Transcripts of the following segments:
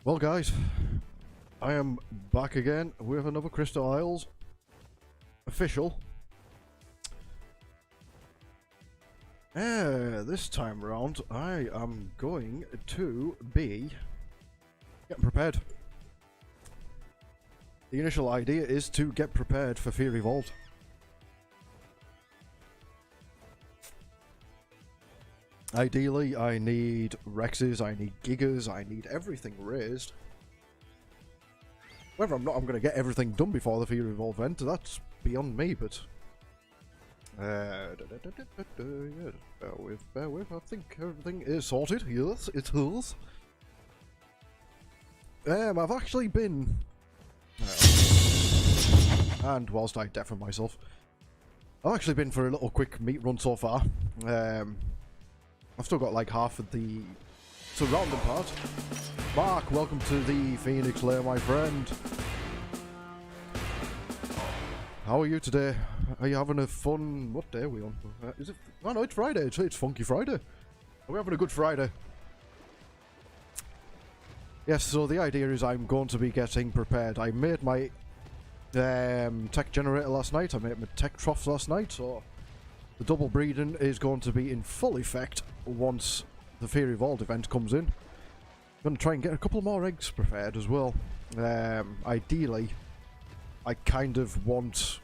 Well guys, I am back again with another Crystal Isles official. This time around I am going to be getting prepared. The initial idea is to get prepared for Fear Evolved. Ideally, I need Rexes, I need Gigas, I need everything raised. Whether I'm going to get everything done before the Fear Evolved event, that's beyond me, but... yeah, bear with, I think everything is sorted, yes, it is. I've actually been... and whilst I deafen myself, I've actually been for a little quick meat run so far. I've still got like half of the surrounding part. Mark, welcome to the Fenix Lair, my friend. How are you today? Are you having a fun... what day are we on? Is it... oh no, it's Friday. It's Funky Friday. Are we having a good Friday? Yes, so the idea is I'm going to be getting prepared. I made my tech generator last night. I made my tech troughs last night, so... the double breeding is going to be in full effect once the Fear Evolved event comes in. I'm going to try and get a couple more eggs prepared as well. Ideally, I kind of want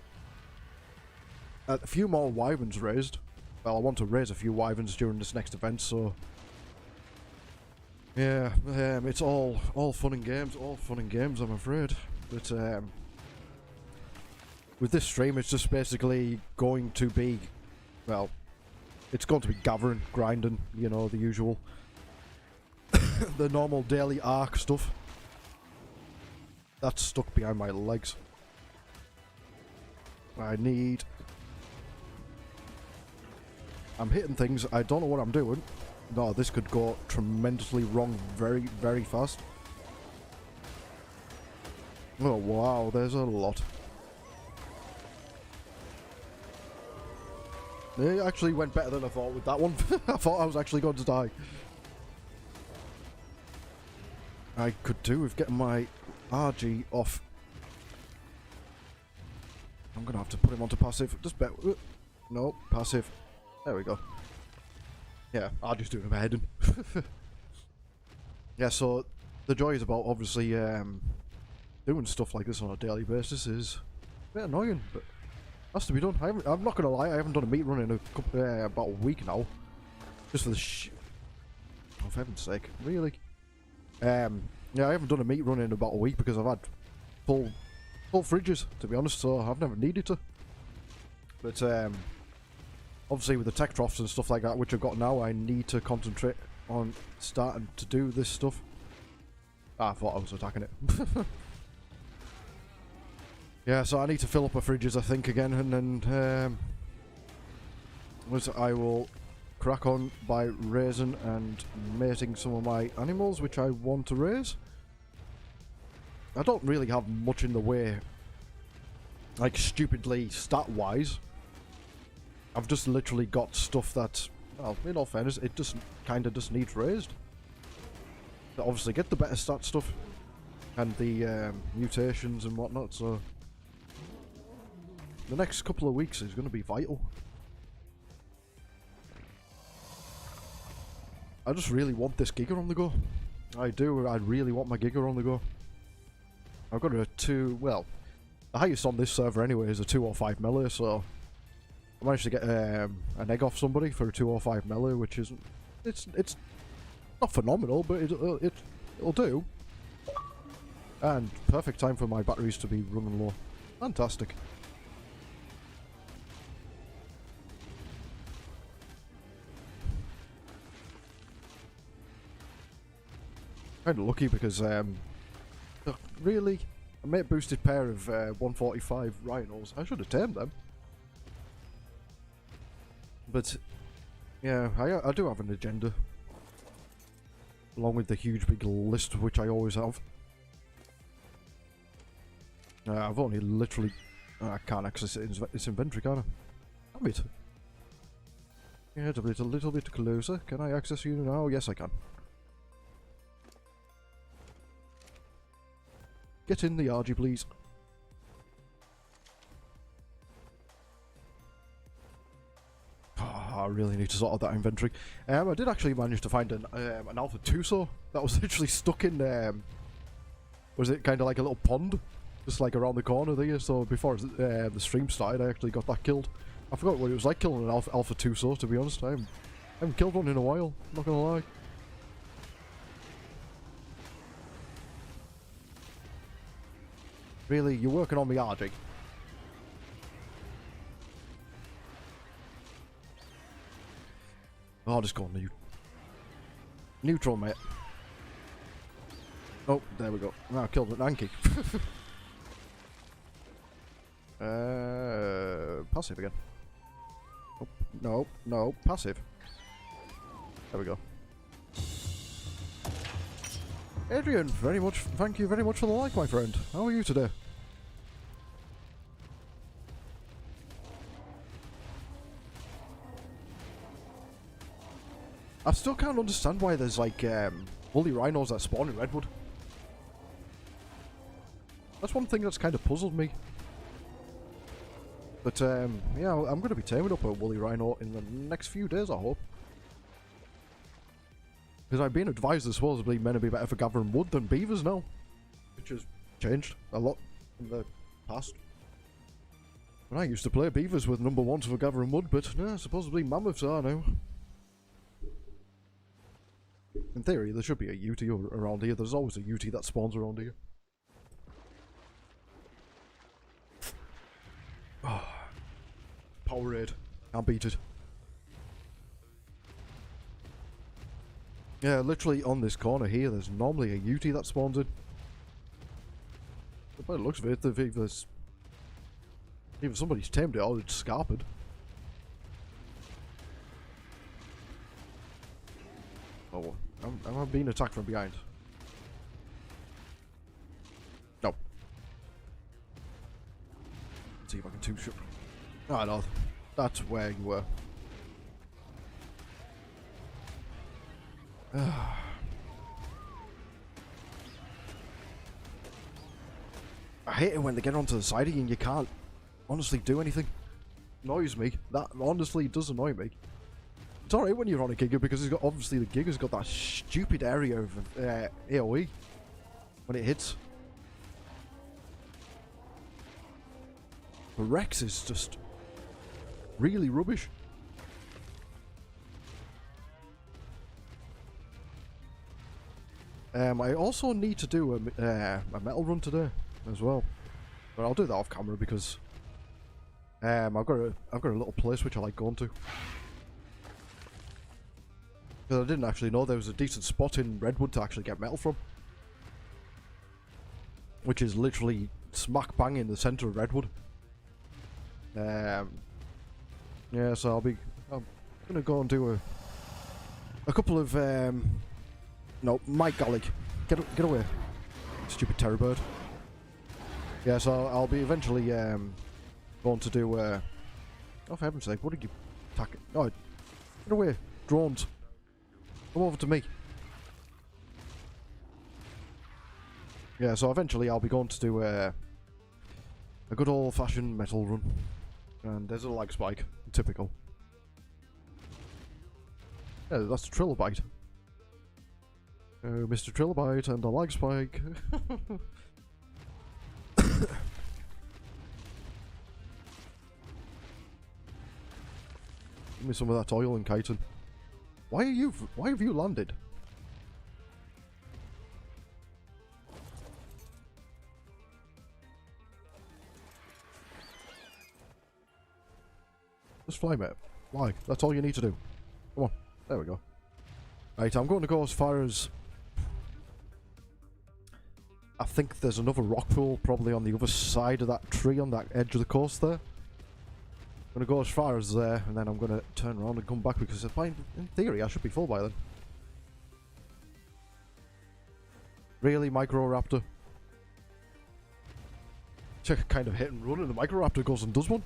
a few more wyverns raised. Well, I want to raise a few wyverns during this next event, so... yeah, it's all fun and games, I'm afraid. But, with this stream, it's just basically going to be... well, it's going to be gathering, grinding, you know, the usual. The normal daily arc stuff. That's stuck behind my legs. I need... I'm hitting things, I don't know what I'm doing. No, this could go tremendously wrong very, very fast. Oh wow, there's a lot. It actually went better than I thought with that one. I thought I was actually going to die. I could do with getting my RG off. I'm going to have to put him onto passive. Just bet. No, passive. There we go. Yeah, RG's doing my heading. Yeah, so the joy is about obviously doing stuff like this on a daily basis is a bit annoying, but has to be done. I'm not gonna lie, I haven't done a meat run in a couple, about a week now. Just for the oh, for heaven's sake, really? Yeah, I haven't done a meat run in about a week because I've had full fridges, to be honest, so I've never needed to. But obviously with the tech troughs and stuff like that, which I've got now, I need to concentrate on starting to do this stuff. Ah, I thought I was attacking it. Yeah, so I need to fill up my fridges, I think, again, and then I will crack on by raising and mating some of my animals, which I want to raise. I don't really have much in the way, like, stupidly stat-wise. I've just literally got stuff that, well, in all fairness, it just kind of just needs raised. To obviously get the better stat stuff, and the mutations and whatnot, so... the next couple of weeks is going to be vital. I just really want this Giga on the go. I do, I really want my Giga on the go. I've got a 2, well, the highest on this server anyway is a 205 melee, so... I managed to get an egg off somebody for a 205 melee, which isn't... it's not phenomenal, but it'll do. And perfect time for my batteries to be running low. Fantastic. Kind of lucky because, really, I made a boosted pair of 145 rhinos. I should have tamed them. But, yeah, I do have an agenda. Along with the huge big list, which I always have. I've only literally... I can't access it in its inventory, can I? Damn it. Yeah, it's a little bit closer. Can I access you now? Yes, I can. Get in the RG, please. Oh, I really need to sort out that inventory. I did actually manage to find an Alpha Tuso that was literally stuck in, was it kind of like a little pond? Just like around the corner there, so before the stream started I actually got that killed. I forgot what it was like killing an Alpha Tuso, to be honest. I haven't killed one in a while, not gonna lie. Really, you're working on me, RG? Oh, just go on neutral, mate. Oh, there we go. I killed an Anki. Passive again. Oh, no, no, passive. There we go. Adrian, thank you very much for the like, my friend. How are you today? I still can't understand why there's like woolly rhinos that spawn in Redwood. That's one thing that's kind of puzzled me. But yeah, I'm going to be taming up a woolly rhino in the next few days, I hope. Because I've been advised they're supposedly meant to be better for gathering wood than beavers now. Which has changed a lot in the past. When I used to play, beavers were the #1s for gathering wood, but no, supposedly mammoths are now. In theory, there should be a Uti around here. There's always a Uti that spawns around here. Oh. Powerade. Can't beat it. Yeah, literally on this corner here, there's normally a Uti that spawns in. But by the looks of it, either somebody's tamed it or it's scarpered. Oh, I'm being attacked from behind. No. Let's see if I can two-shot. Ah, no. That's where you were. I hate it when they get onto the siding and you can't honestly do anything. Annoys me. That honestly does annoy me. It's alright when you're on a Giga because it's got, obviously the Giga's got that stupid area of AoE when it hits. But Rex is just really rubbish. I also need to do a metal run today as well, but I'll do that off camera because I've got a little place which I like going to. Because I didn't actually know there was a decent spot in Redwood to actually get metal from, which is literally smack bang in the centre of Redwood. Yeah, so I'm gonna go and do a couple of no, my golly, get away, stupid terror bird. Yeah, so I'll be eventually going to do oh, for heaven's sake, what did you attack? Oh, get away, drones. Come over to me. Yeah, so eventually I'll be going to do a good old-fashioned metal run. And there's a lag spike. Typical. Yeah, that's a trilobite. Mr. Trilobite and a lag spike. Give me some of that oil and chitin. Why have you landed? Just fly, mate. Fly. That's all you need to do. Come on. There we go. Right, I'm going to go as far as... I think there's another rock pool probably on the other side of that tree on that edge of the coast there. I'm going to go as far as there, and then I'm going to turn around and come back because in theory I should be full by then. Really, Microraptor? Check kind of hit and run and the Microraptor goes and does one.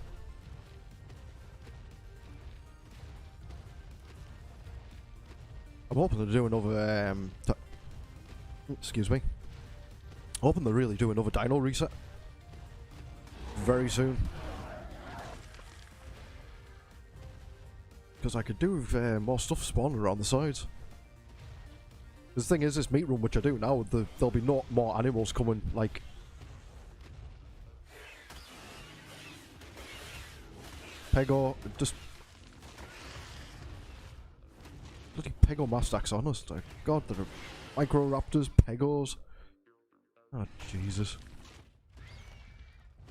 I'm hoping to do another, excuse me. Hoping they really do another dino reset very soon. Because I could do with more stuff spawning around the sides. The thing is, this meat room, which I do now, there'll be no more animals coming, like... Pego, just... Bloody Pego Mastax, honest. God, there are Microraptors, Pegos. Oh, Jesus.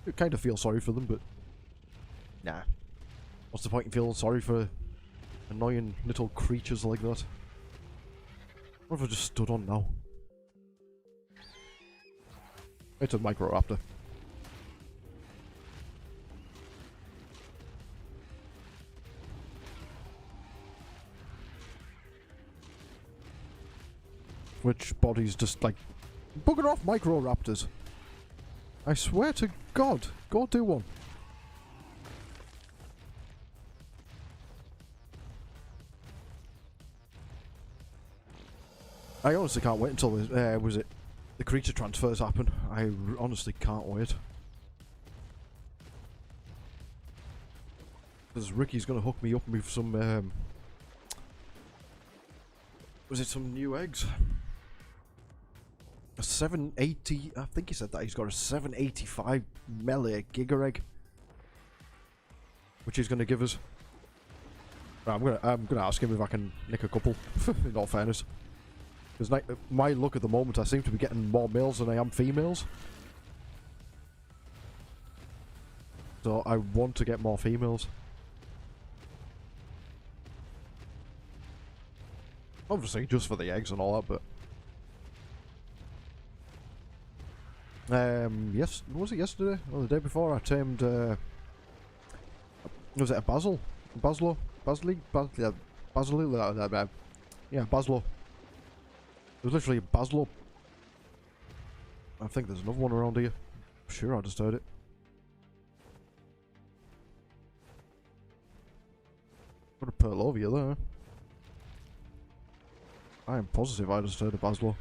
I kind of feel sorry for them, but... Nah. What's the point in feeling sorry for annoying little creatures like that? What have I just stood on now? It's a Microraptor. Which body's just like... Bugger off, Microraptors! I swear to God, go do one. I honestly can't wait until the creature transfers happen. I honestly can't wait. Because Ricky's gonna hook me up with some was it some new eggs? A 780, I think he said that he's got a 785 melee giga egg, which he's gonna give us. I'm gonna ask him if I can nick a couple. In all fairness. Because my luck at the moment, I seem to be getting more males than I am females. So I want to get more females. Obviously, just for the eggs and all that, but... yes, was it yesterday? Or the day before? I tamed, was it a Basil? Baslo? Basili? Basili? Yeah, Baslo. It was literally a Baslo. I think there's another one around here. I'm sure I just heard it. Got a Perlovia there. I am positive I just heard a Baslo.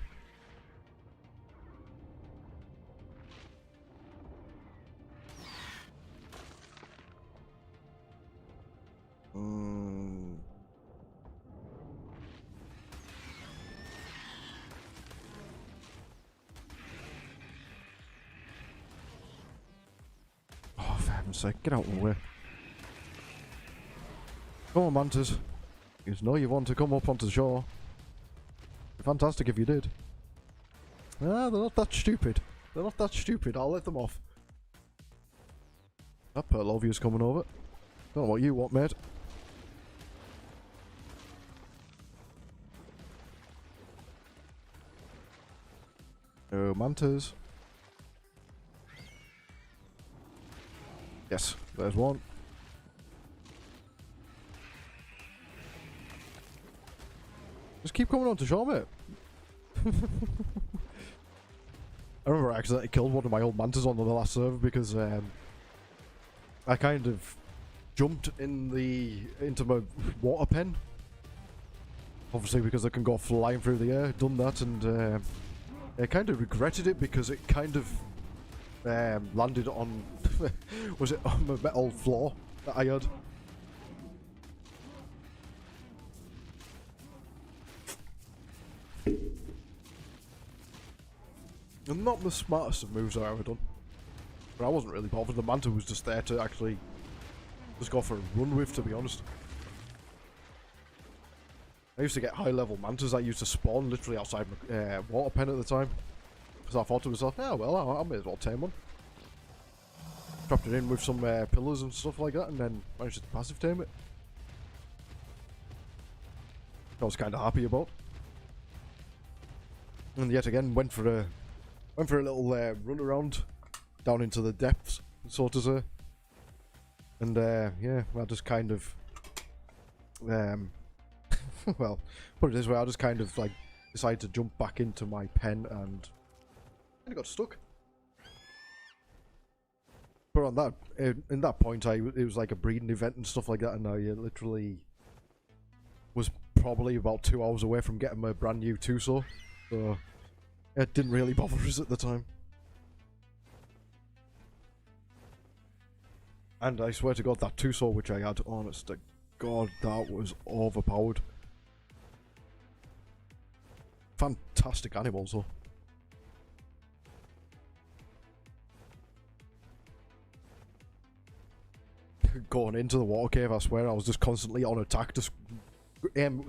Oh, for heaven's sake, get out of the way. Come on, Mantas. You know you want to come up onto the shore. Fantastic if you did. Ah, they're not that stupid. They're not that stupid. I'll let them off. That Perlovia's coming over. Don't know what you want, mate. No Mantas. Yes, there's one. Just keep coming on to shore, mate. I remember I accidentally killed one of my old mantas on the last server because I kind of jumped into my water pen. Obviously because I can go flying through the air. Done that and I kind of regretted it because it kind of landed on was it on the metal floor that I had. And not the smartest of moves I've ever done. But I wasn't really bothered. The manta was just there to actually just go for a run with, to be honest. I used to get high level mantas that used to spawn literally outside my water pen at the time. So I thought to myself, oh well, I may as well tame one. Dropped it in with some pillars and stuff like that and then managed to passive tame it. I was kind of happy about. And yet again, went for a little run around down into the depths, so to say. And yeah, I just kind of well, put it this way, I just kind of like decided to jump back into my pen and kind of got stuck. But on that, in that point, it was like a breeding event and stuff like that, and I literally was probably about 2 hours away from getting my brand new Tuso, so it didn't really bother us at the time. And I swear to God, that two-saw which I had, honest to God, that was overpowered. Fantastic animals, though. Going into the water cave, I swear, I was just constantly on attack, just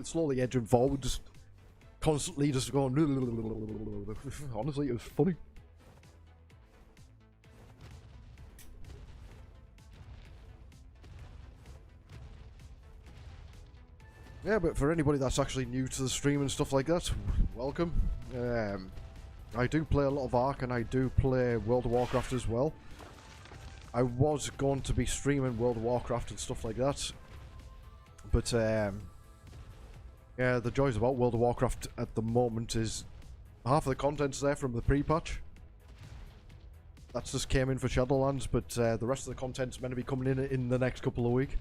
slowly edging forward, just constantly just going. Honestly, it was funny. Yeah, but for anybody that's actually new to the stream and stuff like that, welcome. I do play a lot of Ark and I do play World of Warcraft as well. I was going to be streaming World of Warcraft and stuff like that, but yeah, the joys about World of Warcraft at the moment is half of the content's there from the pre-patch. That's just came in for Shadowlands, but the rest of the content's meant to be coming in the next couple of weeks.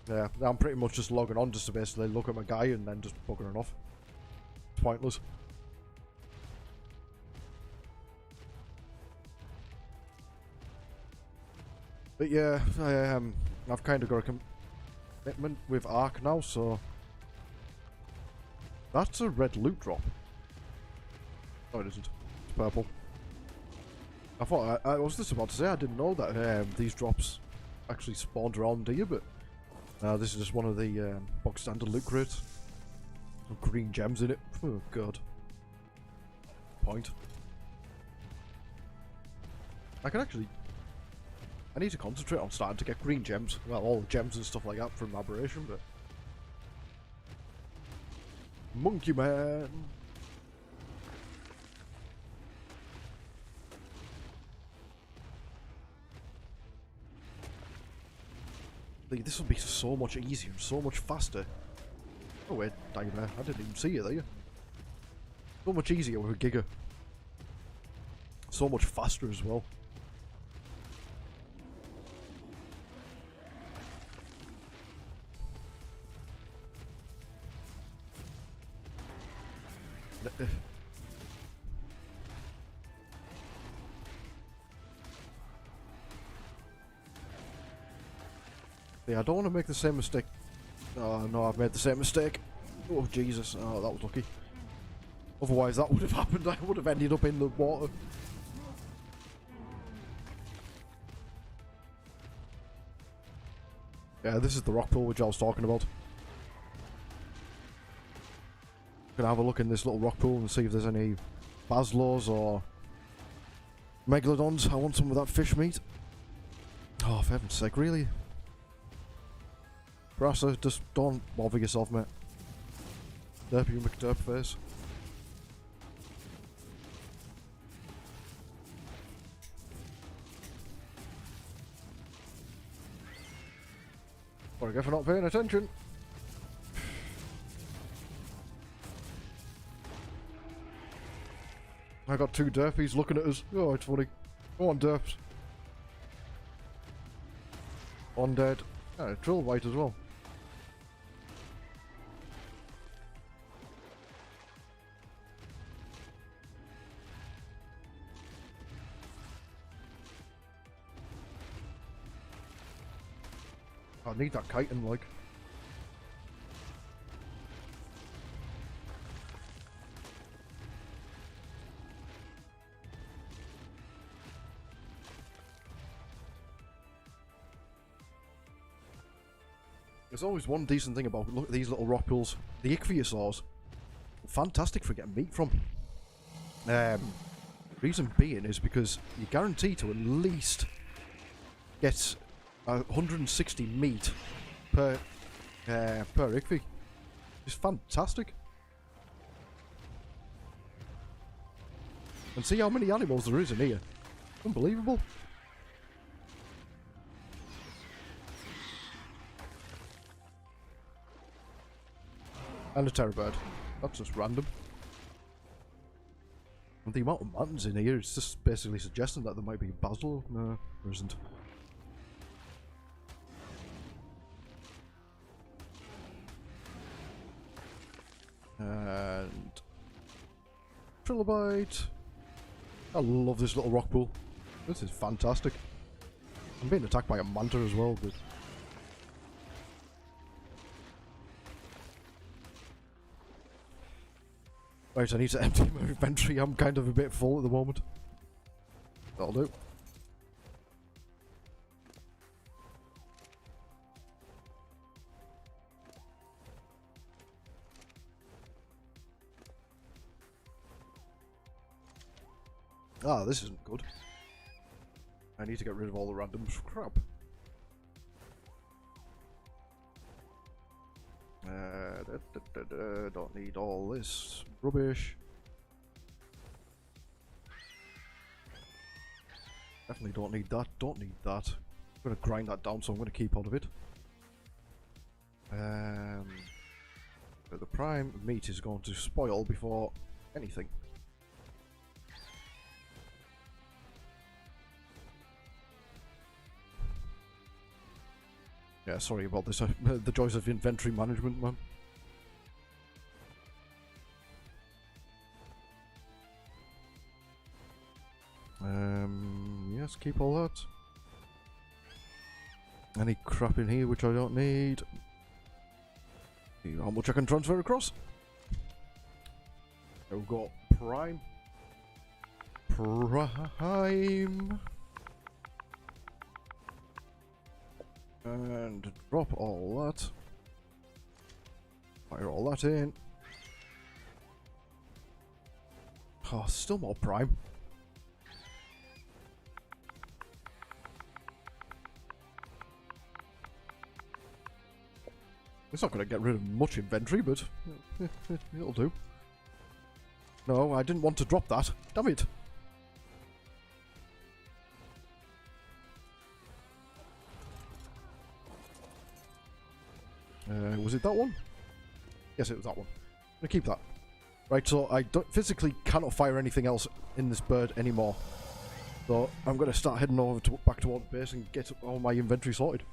Yeah, I'm pretty much just logging on just to basically look at my guy and then just buggering off. It's pointless. But yeah, I've kind of got a commitment with Ark now, so that's a red loot drop. No, it isn't. It's purple. I thought I was just about to say I didn't know that these drops actually spawned around here, but this is just one of the box standard loot crates. Some green gems in it. Oh god. Point. I need to concentrate on starting to get green gems. Well, all the gems and stuff like that from Aberration, but... Monkey Man! This will be so much easier, so much faster. Oh wait, down there. I didn't even see you there. So much easier with a Giga. So much faster as well. Yeah, I don't want to make the same mistake. Oh no, I've made the same mistake. Oh Jesus, oh that was lucky. Otherwise that would have happened, I would have ended up in the water. Yeah, this is the rock pool which I was talking about. Gonna have a look in this little rock pool and see if there's any Baslos or Megalodons. I want some of that fish meat. Oh, for heaven's sake, really? Brasser, just don't bother yourself, mate. Derpy McDerp face. What I get for not paying attention. I got two derpies looking at us. Oh, it's funny. Go on, derps. One dead. Yeah, drill white as well. I need that chitin, like. There's always one decent thing about these little rock pools. The ichthyosaurs. Fantastic for getting meat from. Reason being is because you're guaranteed to at least get 160 meat per ichthy. It's fantastic. And see how many animals there is in here. Unbelievable. And a terror bird. That's just random. And the amount of mountains in here is just basically suggesting that there might be a basil. No, there isn't. And trilobite. I love this little rock pool. This is fantastic. I'm being attacked by a manta as well, but... Right, I need to empty my inventory. I'm kind of a bit full at the moment. That'll do. Ah, this isn't good. I need to get rid of all the random crap. Don't need all this rubbish. Definitely don't need that. Don't need that. I'm gonna grind that down, so I'm gonna keep out of it. But the prime meat is going to spoil before anything. Yeah, sorry about this. The joys of inventory management, man. Yes, keep all that. Any crap in here which I don't need. See how much I can transfer across. We've got prime. Prime. And drop all that. Fire all that in. Oh, still more prime. It's not going to get rid of much inventory, but it'll do. No, I didn't want to drop that. Damn it. Was it that one? Yes, it was that one. I'm going to keep that. Right, so I physically cannot fire anything else in this bird anymore. So I'm going to start heading over back towards base and get all my inventory sorted.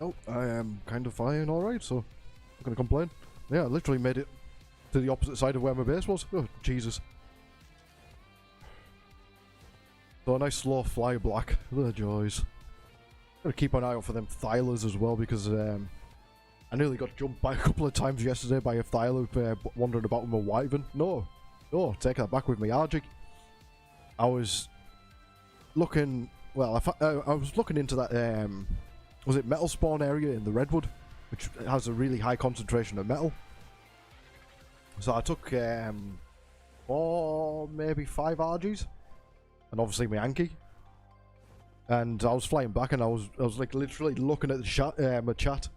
Oh, I am kind of flying alright, so I'm not going to complain. Yeah, I literally made it to the opposite side of where my base was. Oh, Jesus. So a nice slow fly black. The joys. Gotta keep an eye out for them thylers as well, because I nearly got jumped by a couple of times yesterday by a thyler wandering about with a wyvern. No, take that back with me, Argy. I was looking, well, I was looking into that, was it metal spawn area in the redwood, which has a really high concentration of metal. So I took 4, maybe 5 Argies, and obviously my Yankee. And I was flying back, and I was like literally looking at the my chat.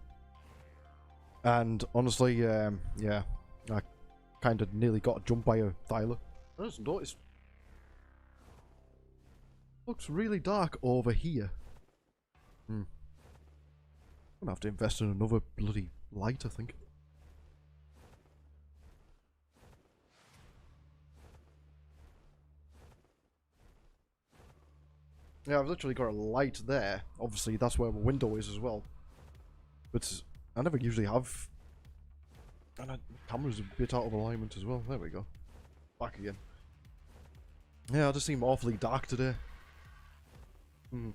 And honestly, yeah, I kind of nearly got jumped by a thyler. I just noticed. Looks really dark over here. I'm gonna have to invest in another bloody light, I think. Yeah, I've literally got a light there. Obviously, that's where my window is as well. But I never usually have. And the camera's a bit out of alignment as well. There we go. Back again. Yeah, I just seem awfully dark today. The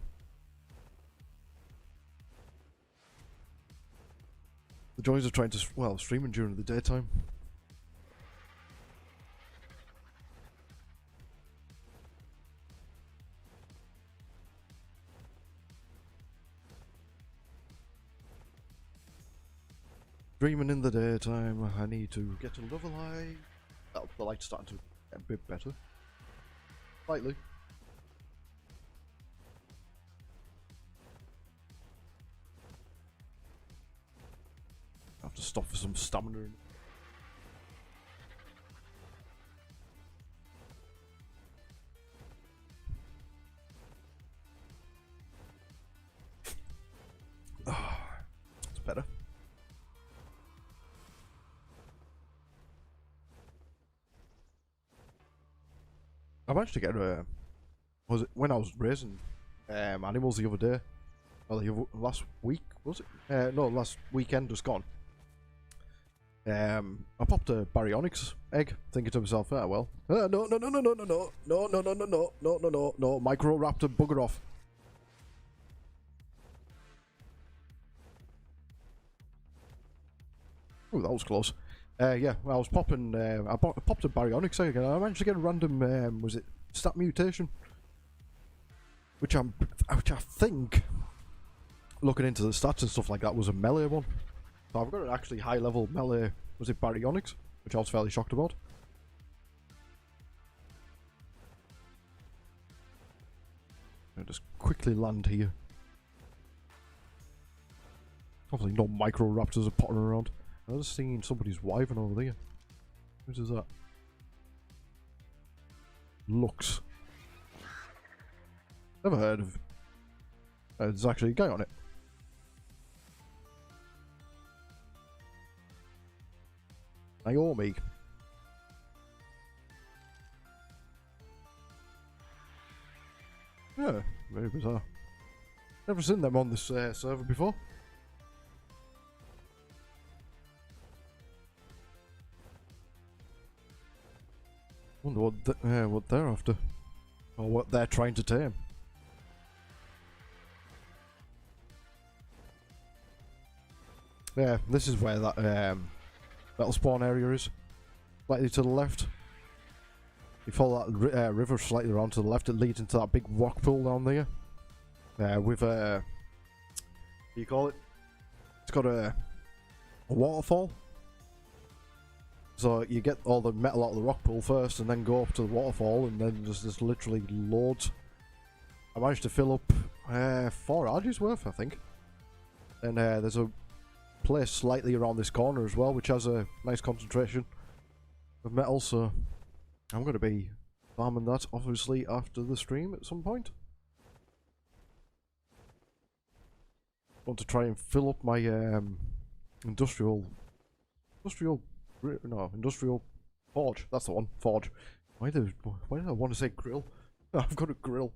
joys of trying to, well, streaming during the daytime. Streaming in the daytime, I need to get another light. Oh, the light's starting to get a bit better. Slightly. I have to stop for some stamina. It's better. I managed to get was it when I was raising animals the other day? Well, last week, was it? No, last weekend just gone. I popped a baryonyx egg, thinking to myself, ah well. No, no, no, no, no, no, no, no, no, no, no, no, no, no, no, no, no, micro raptor, bugger off. Oh, that was close. Yeah, well, I was popping, I popped a baryonyx egg, and I managed to get a random, was it stat mutation? Which I think, looking into the stats and stuff like that, was a melee one. So I've got an actually high level melee, was it baryonyx? Which I was fairly shocked about. I'll just quickly land here. Hopefully no micro raptors are pottering around. I was seeing somebody's wyvern over there. What is that? Lux. Never heard of. There's actually a guy on it. Naomi. Yeah, very bizarre. Never seen them on this server before. Wonder what they're after, or what they're trying to tame. Yeah, this is where that little spawn area is, slightly to the left. You follow that river slightly around to the left, it leads into that big rock pool down there. With what do you call it? It's got a waterfall. So you get all the metal out of the rock pool first, and then go up to the waterfall, and then there's literally loads. I managed to fill up 4 Argy's worth, I think. And there's a place slightly around this corner as well, which has a nice concentration of metal, so I'm going to be farming that, obviously, after the stream at some point. Want to try and fill up my industrial forge. That's the one. Forge. Why did I want to say grill? I've got a grill.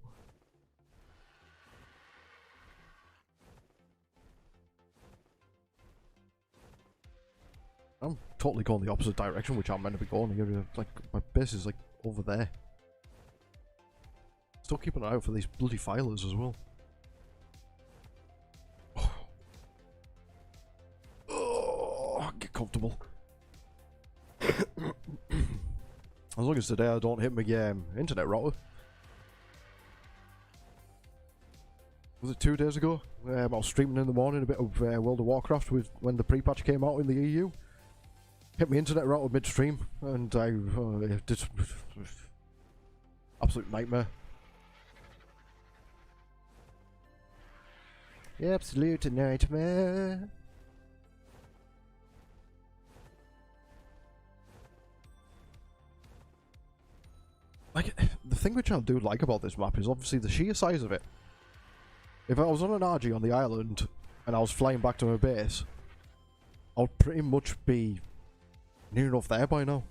I'm totally going the opposite direction, which I'm meant to be going here. Like, my base is like over there. Still keeping an eye out for these bloody filers as well. Oh, get comfortable. As long as today I don't hit my internet router. Was it 2 days ago? I was streaming in the morning a bit of World of Warcraft when the pre-patch came out in the EU. Hit my internet router midstream, and I did absolute nightmare. Absolute nightmare. Like, the thing which I do like about this map is obviously the sheer size of it. If I was on an RG on the island and I was flying back to my base, I would pretty much be near enough there by now.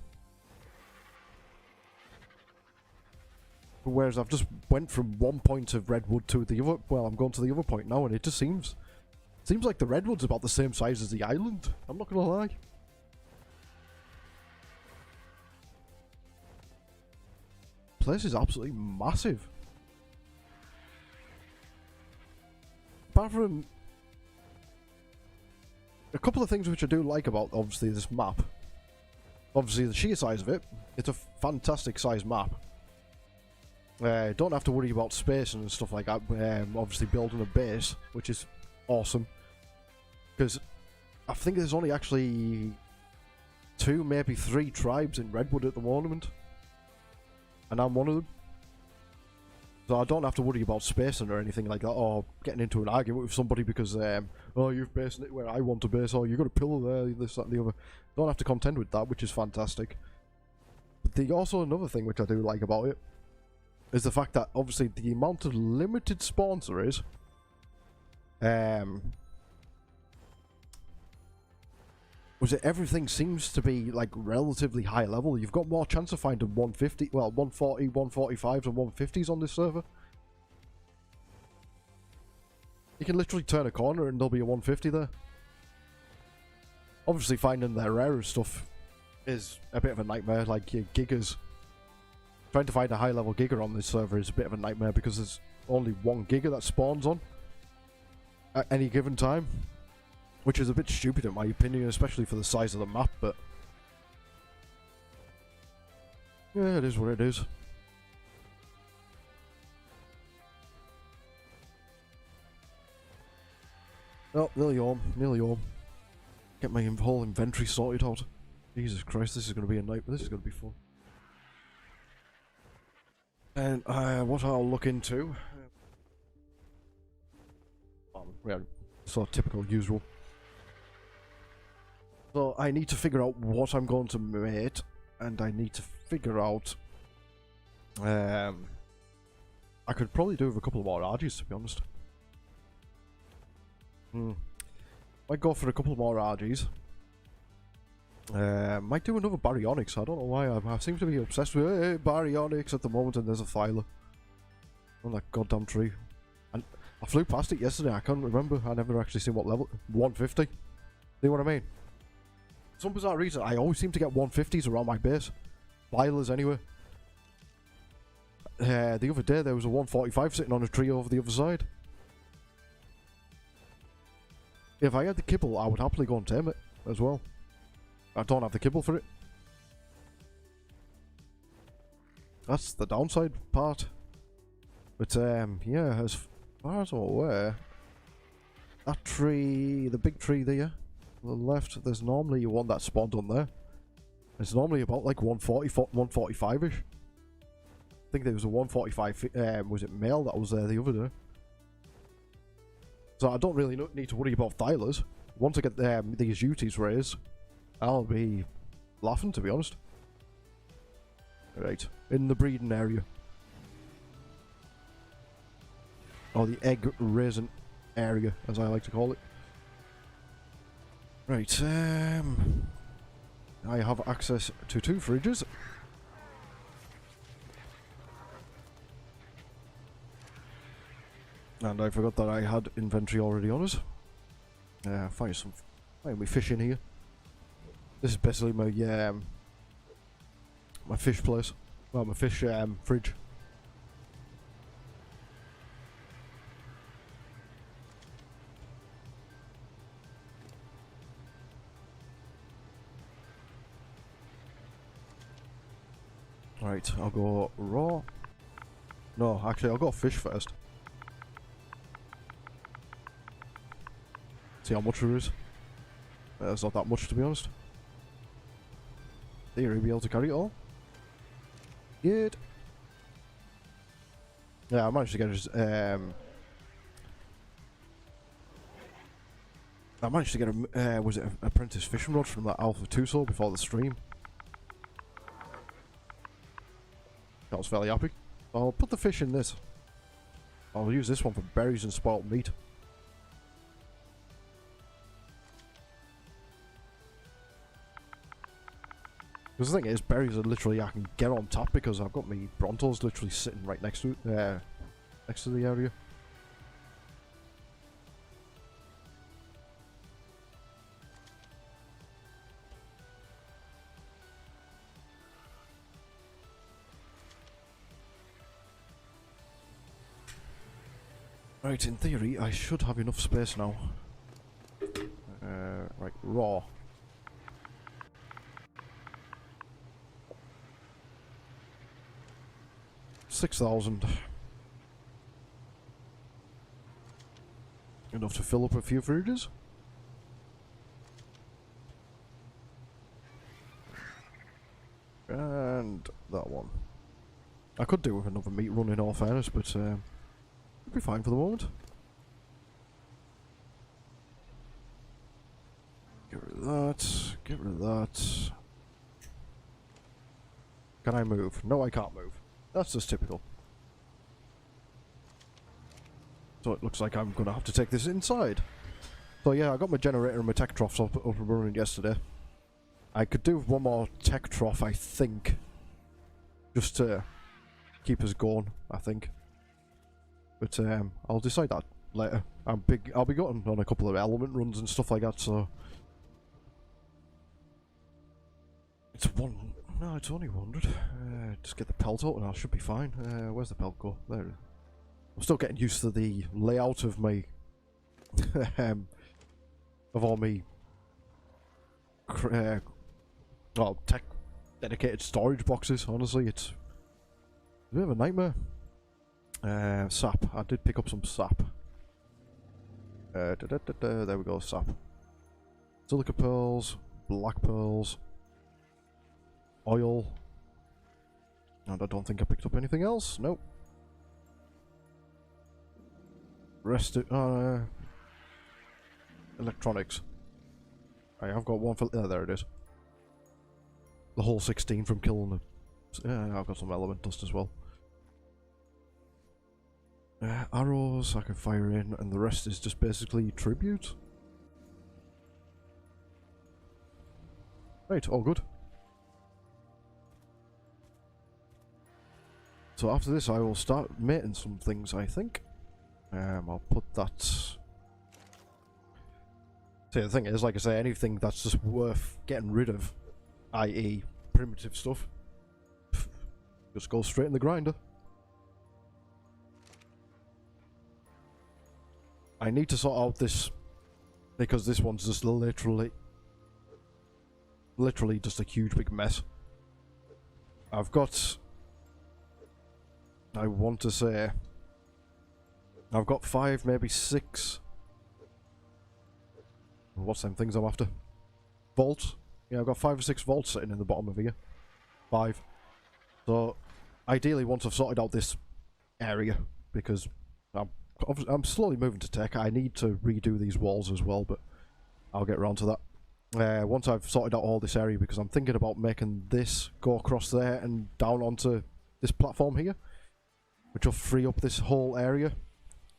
Whereas I've just went from one point of redwood to the other. Well, I'm going to the other point now, and it just seems like the redwood's about the same size as the island. I'm not gonna lie. Place is absolutely massive. Apart from a couple of things which I do like about, obviously, this map. Obviously, the sheer size of it. It's a fantastic size map. Don't have to worry about space and stuff like that. Obviously, building a base, which is awesome. Because I think there's only actually 2, maybe 3 tribes in Redwood at the moment. And I'm one of them. So I don't have to worry about spacing or anything like that, or getting into an argument with somebody because, oh, you've based it where I want to base, or you've got a pillar there, this, that, and the other. Don't have to contend with that, which is fantastic. But also another thing which I do like about it is the fact that, obviously, the amount of limited spawns there is, was it everything seems to be like relatively high level. You've got more chance of finding 150, well, 140, 145s and 150s on this server. You can literally turn a corner and there'll be a 150 there. Obviously finding their rarer stuff is a bit of a nightmare, like your gigas. Trying to find a high level giga on this server is a bit of a nightmare because there's only one giga that spawns on at any given time. Which is a bit stupid in my opinion, especially for the size of the map, but yeah, it is what it is. Oh, nearly home, nearly home. Get my whole inventory sorted out. Jesus Christ, this is going to be a nightmare. This is going to be fun. And what I'll look into... yeah, sort of typical usual. So I need to figure out what I'm going to make, and I need to figure out... I could probably do with a couple more RGs, to be honest. Might go for a couple more RGs. Might do another baryonyx. I don't know why. I seem to be obsessed with baryonyx at the moment, and there's a filer on that goddamn tree. And I flew past it yesterday. I can't remember. I never actually seen what level. 150. See what I mean? For some bizarre reason, I always seem to get 150s around my base. Filers anyway. The other day there was a 145 sitting on a tree over the other side. If I had the kibble, I would happily go and tame it as well. I don't have the kibble for it. That's the downside part. But yeah, as far as I'm aware, that tree, the big tree there, on the left, there's normally one that spawned on there. It's normally about like 140, 145-ish. I think there was a 145, was it male that was there the other day. So I don't really need to worry about thylers. Once I get these UTs raised, I'll be laughing, to be honest. Right, in the breeding area. Or the egg raisin area, as I like to call it. Right, I have access to 2 fridges. And I forgot that I had inventory already on us. Find me fish in here. This is basically my my fish place. Well, my fish fridge. Right, I'll go raw. No, actually, I'll go fish first. See how much there is. There's not that much, to be honest. There, you'll be able to carry it all. Good. Yeah, I managed to get his, I managed to get a, was it an apprentice fishing rod from that Alpha 2 soul before the stream. I was fairly happy. I'll put the fish in this. I'll use this one for berries and spoiled meat. Because the thing is, berries are literally, I can get on top because I've got my Brontos literally sitting right next to it, next to the area. Right, in theory, I should have enough space now. Right, raw. $6,000. Enough to fill up a few fridges. And that one. I could do with another meat run in all fairness, but it'll be fine for the moment. Get rid of that. Get rid of that. Can I move? No, I can't move. That's just typical. So it looks like I'm going to have to take this inside. So yeah, I got my generator and my tech troughs up and running yesterday. I could do one more tech trough, I think. Just to keep us going, I think. But I'll decide that later. I'll be going on a couple of element runs and stuff like that, so... It's one. No, it's only 100. Just get the pelt out and I should be fine. Where's the pelt go? There it is. I'm still getting used to the layout of my of all my well, tech dedicated storage boxes. Honestly, it's a bit of a nightmare. Sap. I did pick up some sap. There we go, sap. Silica pearls, black pearls, oil. And I don't think I picked up anything else. Nope. Rest of electronics. I've got one for there it is. The whole 16 from killing the I've got some element dust as well. Arrows I can fire in, and the rest is just basically tribute. Right, all good. So after this I will start mating some things, I think. I'll put that... See, the thing is, like I say, anything that's just worth getting rid of, i.e. primitive stuff, just go straight in the grinder. I need to sort out this, because this one's just literally just a huge big mess. I've got... I want to say... I've got 5, maybe 6... What's them things I'm after? Vaults? Yeah, I've got 5 or 6 vaults sitting in the bottom of here. 5. So, ideally, once I've sorted out this area, because I'm slowly moving to tech, I need to redo these walls as well, but I'll get around to that. Once I've sorted out all this area, because I'm thinking about making this go across there and down onto this platform here, which will free up this whole area.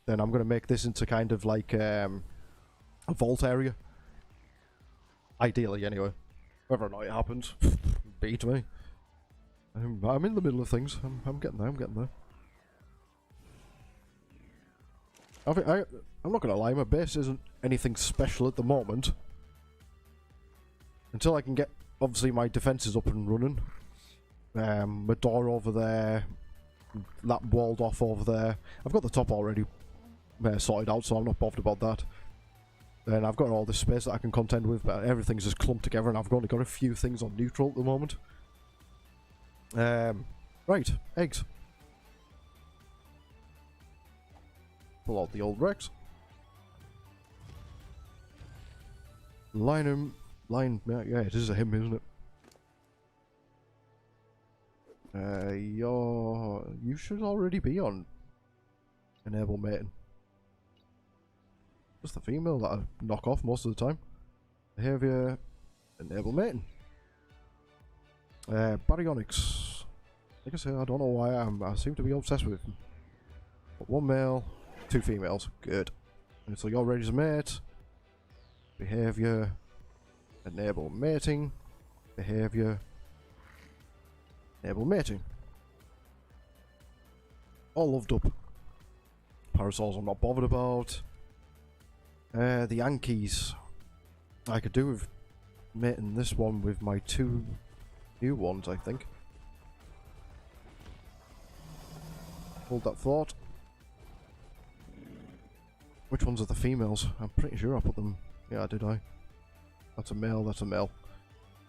Then I'm going to make this into kind of like a vault area. Ideally, anyway. Whether or not it happens, beat me. I'm in the middle of things. I'm getting there. I'm getting there. I'm not gonna lie. My base isn't anything special at the moment. Until I can get obviously my defences up and running. My door over there. That walled off over there. I've got the top already sorted out, so I'm not bothered about that. Then I've got all this space that I can contend with, but everything's just clumped together, and I've only got a few things on neutral at the moment. Right, eggs. Pull out the old Rex. Line him. Yeah, it is a him, isn't it? You should already be on enable mating. Just the female that I knock off most of the time. Behavior, enable mating. Baryonyx. Like I say, I don't know why I seem to be obsessed with them. But 1 male, 2 females. Good. And so you're ready to mate. Behavior, enable mating. Behavior, enable mating. All loved up. Parasols I'm not bothered about. The Yankees. I could do with mating this one with my 2 new ones, I think. Hold that thought. Which ones are the females? I'm pretty sure I put them... Yeah, did I? That's a male, that's a male.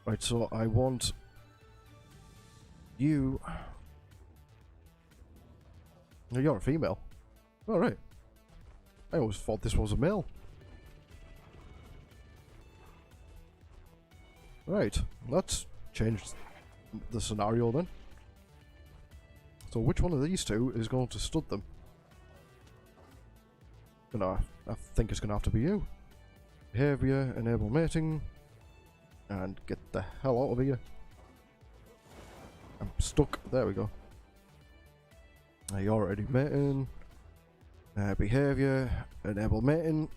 Right, so I want... you... No, you're a female. Alright. I always thought this was a male. Right, let's change the scenario then. So which one of these 2 is going to stud them? I think it's going to have to be you. Behavior, enable mating, and get the hell out of here. I'm stuck. There we go. You're already mating. Behavior, enable mating.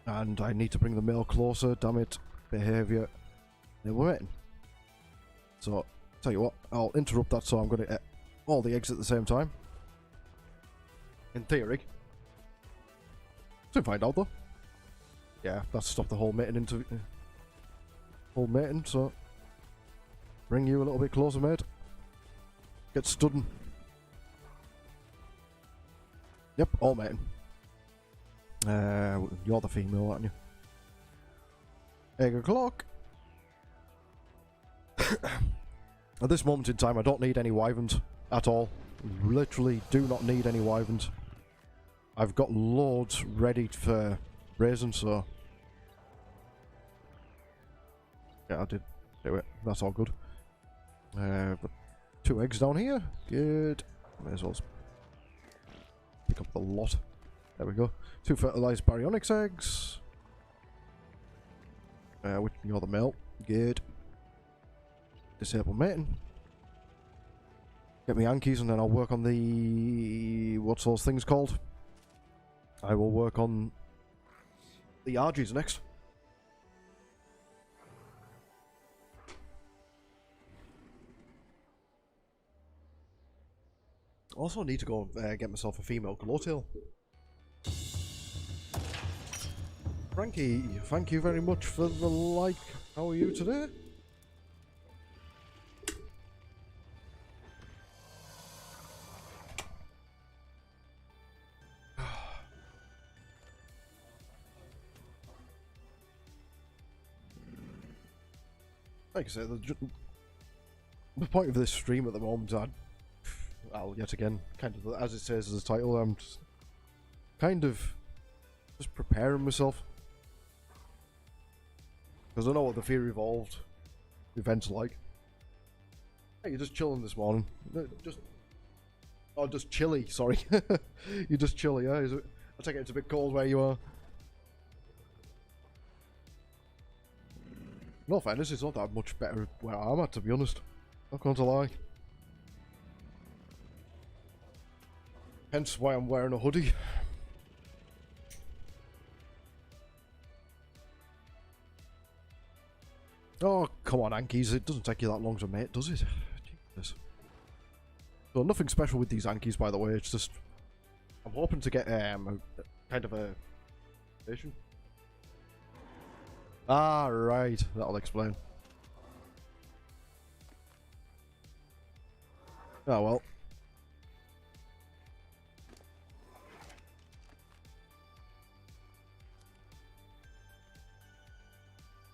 And I need to bring the male closer, damn it. Behavior, enable mating. So, tell you what, I'll interrupt that so I'm going to get all the eggs at the same time. In theory. Soon find out though. Yeah, that's stopped the whole mating into... full mating, so bring you a little bit closer, mate. Get studding. Yep, all mating. You're the female, aren't you? 8 o'clock. At this moment in time, I don't need any wyverns at all. Literally do not need any wyverns. I've got loads ready for raising, so... Yeah, I did do it. That's all good. Got 2 eggs down here. Good. May as well pick up the lot. There we go. 2 fertilized baryonyx eggs. Which you're the male. Good. Disable mating. Get me Yankees and then I'll work on the... What's those things called? I will work on the RGs next. Also need to go get myself a female glowtail. Frankie, thank you very much for the like. How are you today? Like I said, the point of this stream at the moment, I'll yet again, kind of, as it says as a title, I'm just kind of just preparing myself. Because I know what the Fear Evolved event's like. Hey, you're just chilling this morning. Just chilly, sorry. You're just chilly, yeah? Is it? I take it it's a bit cold where you are. No fairness, it's not that much better where I'm at, to be honest. Not going to lie. Hence why I'm wearing a hoodie. Oh, come on, Ankies. It doesn't take you that long to mate, does it? Jesus. So nothing special with these Ankies, by the way. It's just... I'm hoping to get a kind of a... station. Ah, right. That'll explain. Oh, well.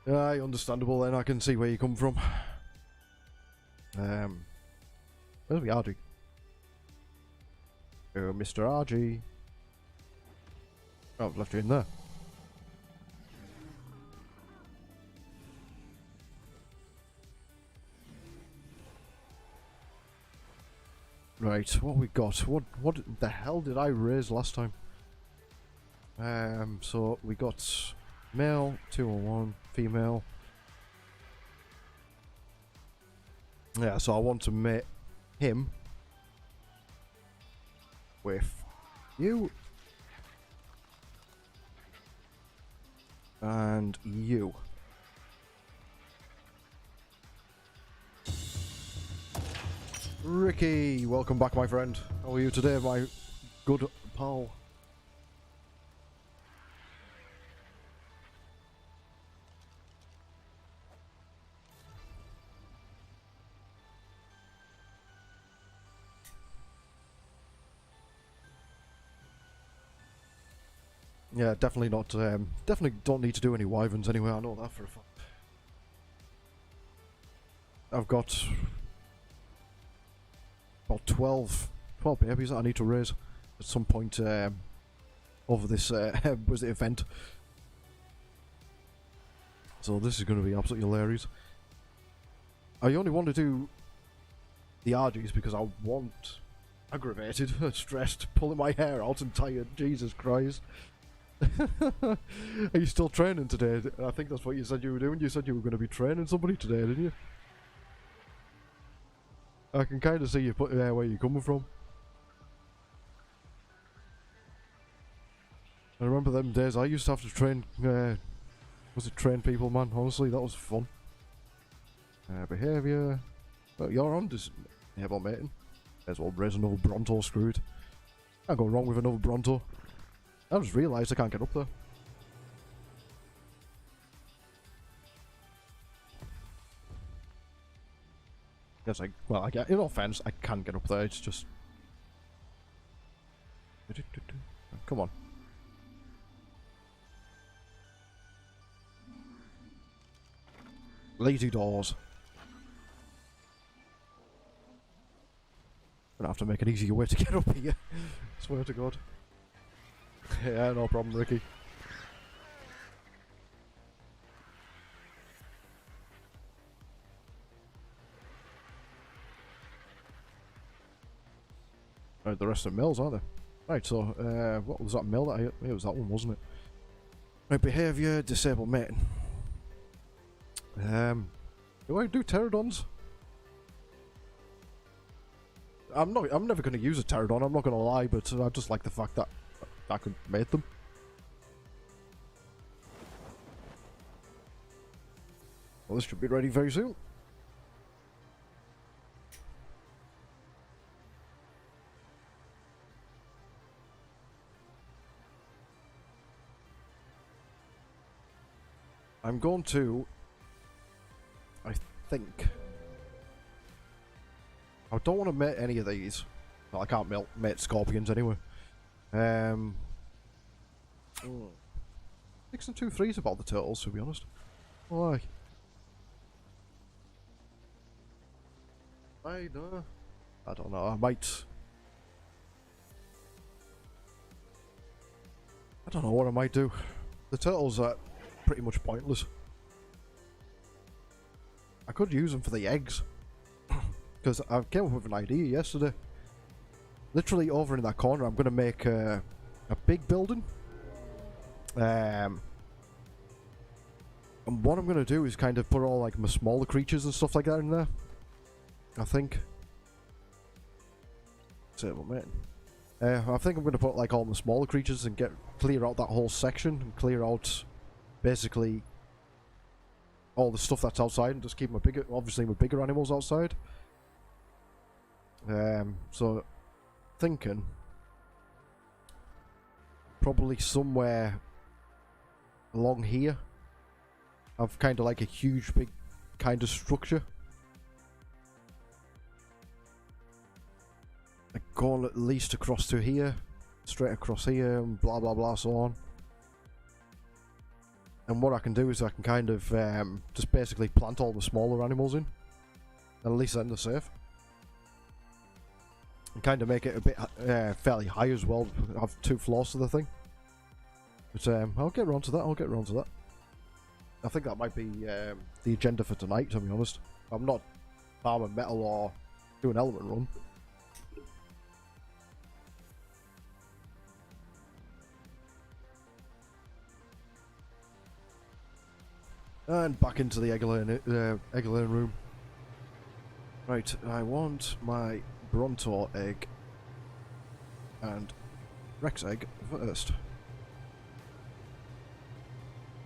Aye, understandable then. I can see where you come from. Where's the RG? Oh, Mr. RG. Oh, I've left you in there. Right, what we got? What the hell did I raise last time? So we got male 201, female. Yeah, so I want to mate him with you and you. Ricky, welcome back, my friend. How are you today, my good pal? Yeah, definitely not. Definitely don't need to do any wyverns anyway. I know that for a fact. I've got about 12 babies that I need to raise at some point over this was it event. So this is going to be absolutely hilarious. I only want to do the RGs because I want aggravated, stressed, pulling my hair out and tired. Jesus Christ. Are you still training today? I think that's what you said you were doing. You said you were going to be training somebody today, didn't you? I can kind of see you put there where you're coming from. I remember them days I used to have to train, train people, man. Honestly, that was fun. Behaviour. Well, you're on disable mating. May as well raise another Bronto screwed. Can't go wrong with another Bronto. I just realised I can't get up there. Guess well, in all fairness, I can get up there. It's just, come on. Lazy doors. Gonna have to make an easier way to get up here. Swear to God. Yeah, no problem, Ricky. Right, the rest of the mills, aren't they? Right, so, what was that mill that I hit? It was that one, wasn't it? Right, behaviour, disable mating. Do I do pterodons? I'm never going to use a pterodon, I'm not going to lie, but I just like the fact that I could mate them. Well, this should be ready very soon. I'm going to, I think, I don't want to mate any of these. Well, I can't mate scorpions anyway. 6 and 2 3s about the turtles, to be honest. Why? I don't know. I don't know what I might do. The turtles are pretty much pointless. I could use them for the eggs. Because I came up with an idea yesterday. Literally over in that corner, I'm going to make a big building. And what I'm going to do is kind of put all like my smaller creatures and stuff like that in there. I think. I think I'm going to put like all the smaller creatures and clear out that whole section and clear out basically all the stuff that's outside and just keep my bigger animals outside. So thinking probably somewhere along here I've kind of like a huge big kind of structure. Like going at least across to here, straight across here, and blah blah blah, so on. And what I can do is I can kind of just basically plant all the smaller animals in, and at least then they're safe. And kind of make it a bit fairly high as well. Have 2 floors to the thing. But I'll get around to that. I think that might be the agenda for tonight, to be honest. I'm not farming metal or doing element run. And back into the egg laying room. Right, I want my Brontor egg and Rex egg first.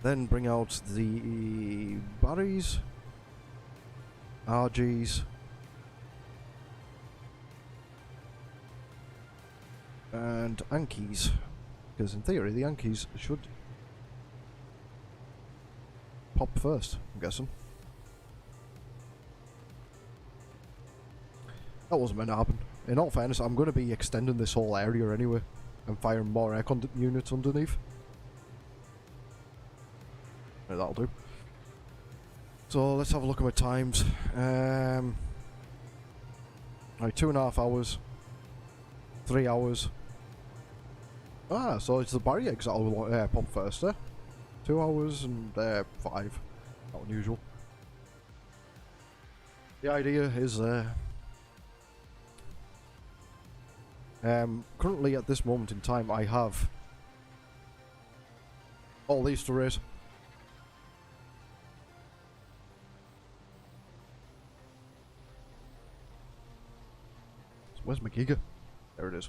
Then bring out the Barries, RGs, and Ankies. Because in theory the Ankies should pop first, I'm guessing. That wasn't meant to happen. In all fairness, I'm going to be extending this whole area anyway and firing more aircon units underneath. Yeah, that'll do. So let's have a look at my times. Right, 2.5 hours, 3 hours. Ah, so it's the Barry eggs that'll pop first, eh? 2 hours and 5. Not unusual. The idea is currently at this moment in time I have all these to raise. So where's my Giga? There it is.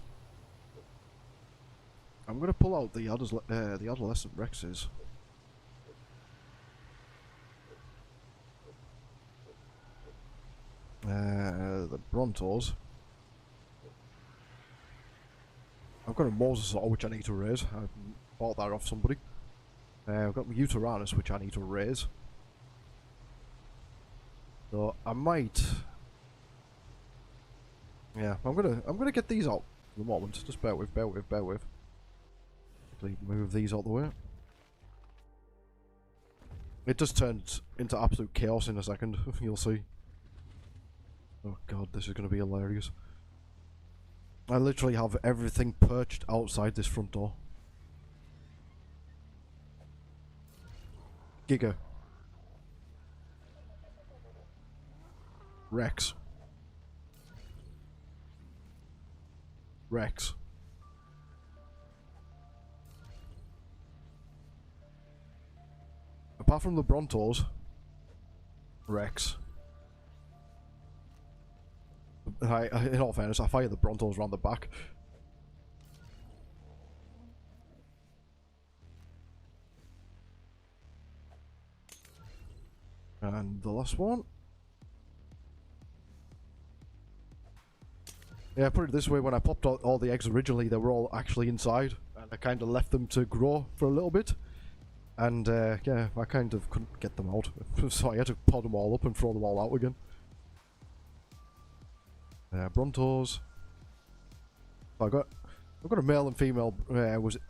I'm gonna pull out the adolescent Rexes. The Brontors. I've got a Mosasaur which I need to raise. I bought that off somebody. I've got my Uteranus which I need to raise. So I might Yeah, I'm gonna get these out for the moment. Just bear with. Quickly move these out the way. It just turns into absolute chaos in a second. You'll see. Oh god, this is gonna be hilarious. I literally have everything perched outside this front door. Giga. Rex. Rex. Apart from the Brontos, Rex. In all fairness, I fire the Brontos around the back. And the last one. Yeah, put it this way, when I popped out all the eggs originally, they were all actually inside. And I kind of left them to grow for a little bit. And, yeah, I kind of couldn't get them out. So I had to pod them all up and throw them all out again. Brontos. I've got a male and female, was it?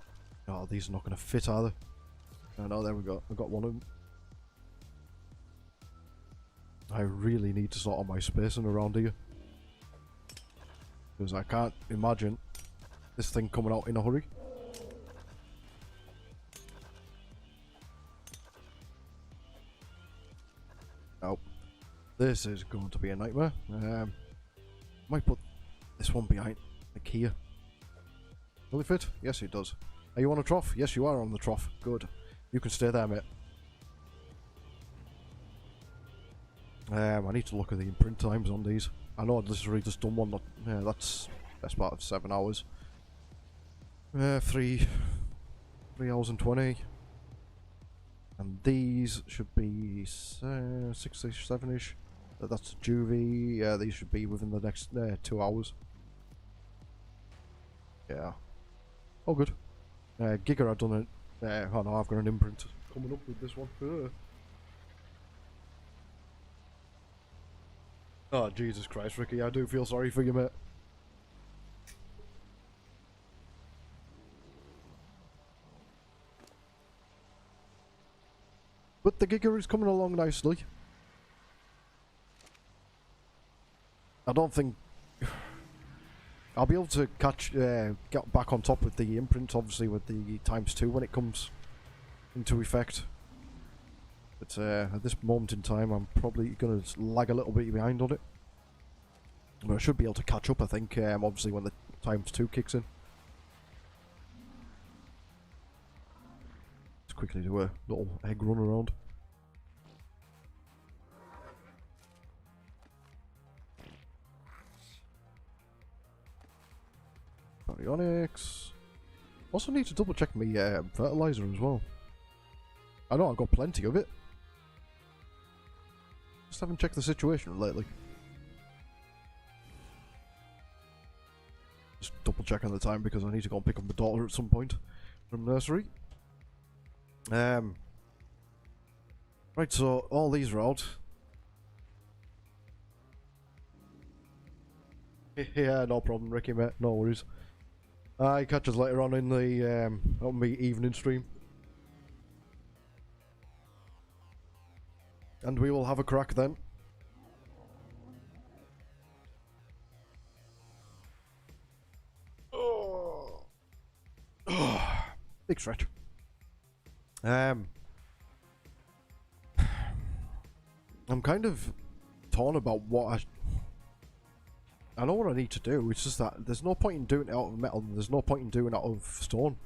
Oh, these are not going to fit, are they? Oh, no, there we go. I've got one of them. I really need to sort out my spacing around here. Because I can't imagine this thing coming out in a hurry. Oh, this is going to be a nightmare. Might put this one behind, like here. Will it fit? Yes, it does. Are you on a trough? Yes, you are on the trough. Good. You can stay there, mate. I need to look at the imprint times on these. I know I've literally just done one. That's best part of 7 hours. 3 hours and 20. And these should be 6-ish, 7-ish. That's juvie. Yeah, these should be within the next 2 hours. Yeah. Oh, good. Giga, I've done it. Oh no, I've got an imprint coming up with this one. Oh, Jesus Christ, Ricky, I do feel sorry for you, mate. But the Giga is coming along nicely. I don't think I'll be able to get back on top with the imprint, obviously with the ×2 when it comes into effect. But at this moment in time, I'm probably going to lag a little bit behind on it. But I should be able to catch up, I think, obviously when the ×2 kicks in. Let's quickly do a little egg run around. Baryonyx. Also need to double check my fertilizer as well. I know I've got plenty of it. Just haven't checked the situation lately. Just double checking the time because I need to go and pick up my daughter at some point from nursery. Right, so all these are out. Yeah, no problem, Ricky, mate. No worries. Catch us later on in the on the evening stream, and we will have a crack then. Oh. Big stretch. I'm kind of torn about what I know what I need to do. It's just that there's no point in doing it out of metal, and there's no point in doing it out of stone.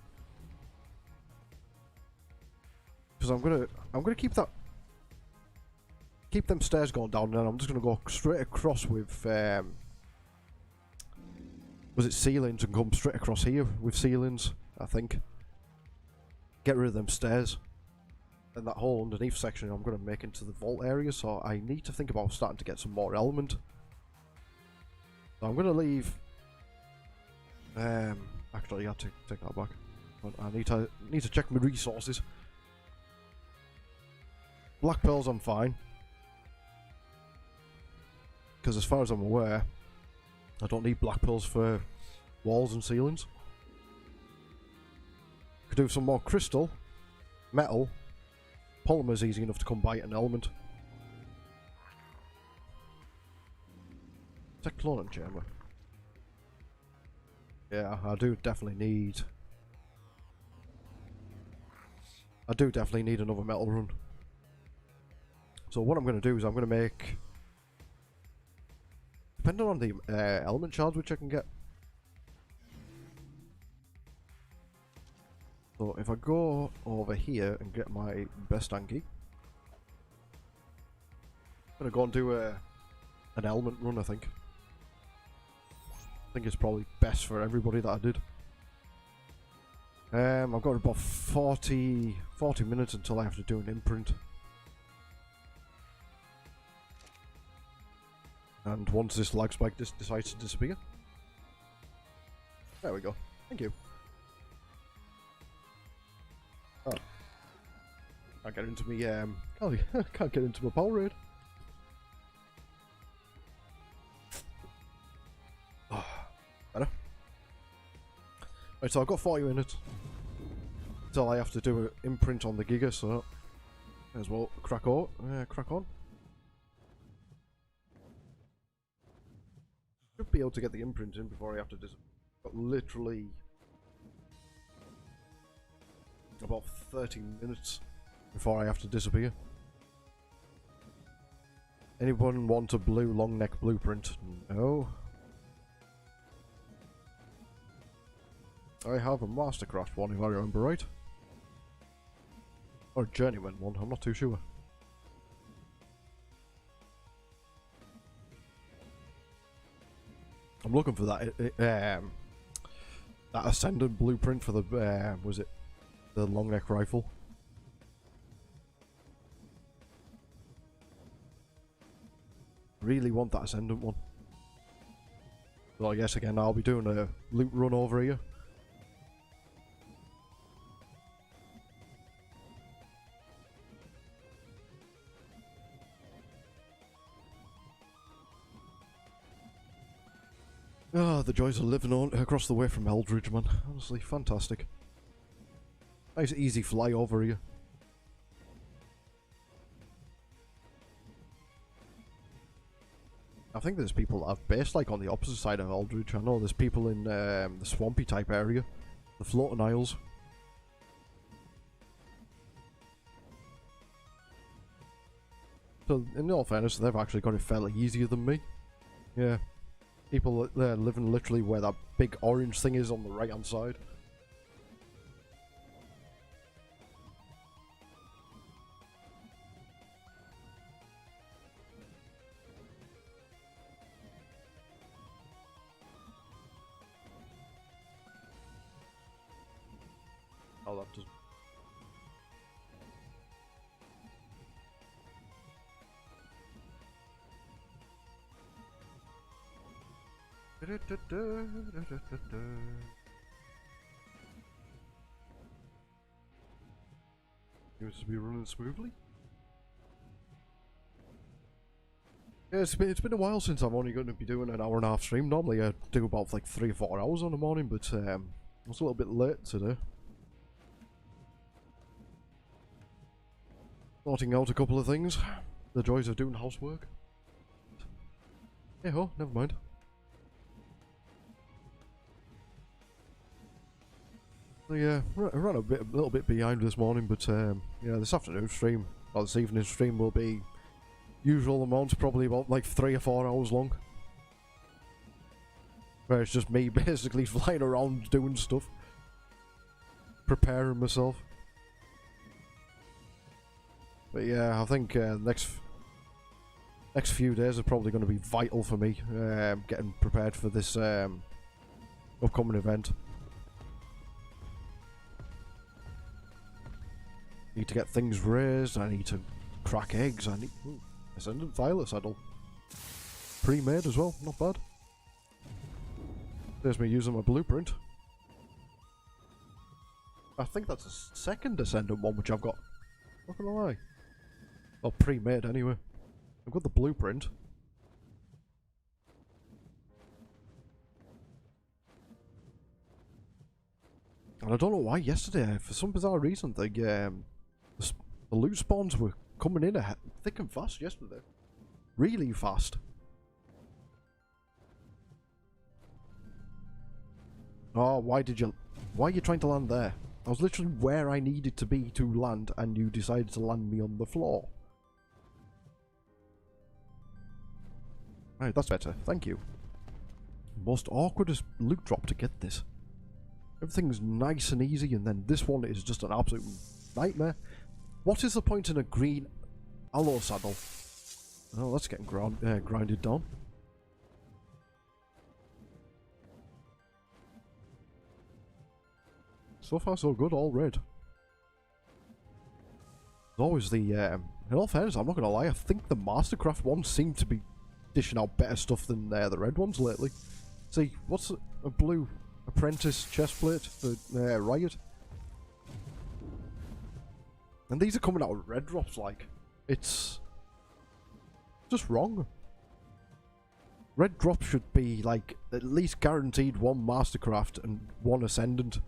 Because I'm gonna keep them stairs going down, and then I'm just gonna go straight across with was it ceilings, and come straight across here with ceilings, I think. Get rid of them stairs. And that whole underneath section I'm gonna make into the vault area, so I need to think about starting to get some more element. So I'm gonna leave. Actually, I have to take that back. I need to check my resources. Black pearls, I'm fine, because as far as I'm aware, I don't need black pearls for walls and ceilings. Could do some more crystal, metal, polymer's easy enough to come by an element. Is that cloning chamber? Yeah, I do definitely need another metal run. So what I'm going to do is I'm going to make, depending on the element shards which I can get. So if I go over here and get my best Anki, I'm going to go and do an element run, I think. I think it's probably best for everybody that I did. I've got about 40 minutes until I have to do an imprint. And once this lag spike decides to disappear. There we go. Thank you. Oh. Can't get into me, can't get into my power raid. Oh, better. Right, so I've got 40 minutes until I have to do an imprint on the Giga, so may as well crack on. Should be able to get the imprint in before I have to got literally about 30 minutes before I have to disappear. Anyone want a blue long neck blueprint? No. I have a Mastercraft one, if I remember right. Or a Journeyman one, I'm not too sure. I'm looking for that Ascendant blueprint for the, was it the long neck rifle? Really want that Ascendant one. So I guess again I'll be doing a loot run over here. Ah, the joys of living on across the way from Eldridge, man. Honestly, fantastic. Nice easy fly over here. I think there's people that have based like on the opposite side of Eldridge. I know there's people in the swampy type area, the floating isles. So in all fairness, they've actually got it fairly easier than me. Yeah. People there living literally where that big orange thing is on the right hand side. Oh, that doesn't. Seems to be running smoothly. Yeah, it's been a while since I'm only going to be doing an hour and a half stream. Normally I do about like 3 or 4 hours on the morning, but I was a little bit late today. Sorting out a couple of things. The joys of doing housework. Hey ho, never mind. So yeah, I ran a little bit behind this morning, but yeah, this afternoon stream, or this evening stream will be usual amounts, probably about like 3 or 4 hours long. Where it's just me basically flying around doing stuff. Preparing myself. But yeah, I think next few days are probably going to be vital for me, getting prepared for this upcoming event. Need to get things raised, I need to crack eggs, I need... Ooh, Ascendant Violet saddle. Pre-made as well, not bad. There's me using my blueprint. I think that's the second Ascendant one which I've got. Not gonna lie. Well, pre-made anyway. I've got the blueprint. And I don't know why yesterday, for some bizarre reason, the loot spawns were coming in thick and fast yesterday. Really fast. Oh, why are you trying to land there? I was literally where I needed to be to land, and you decided to land me on the floor. Right, that's better. Thank you. Most awkwardest loot drop to get this. Everything's nice and easy, and then this one is just an absolute nightmare. What is the point in a green alloy saddle? Oh, that's getting grinded down. So far, so good. All red. There's always the. In all fairness, I'm not gonna lie. I think the Mastercraft ones seem to be dishing out better stuff than the red ones lately. See, what's a blue apprentice chestplate for Riot? And these are coming out of red drops. Like, it's just wrong. Red drop should be like at least guaranteed one Mastercraft and one Ascendant.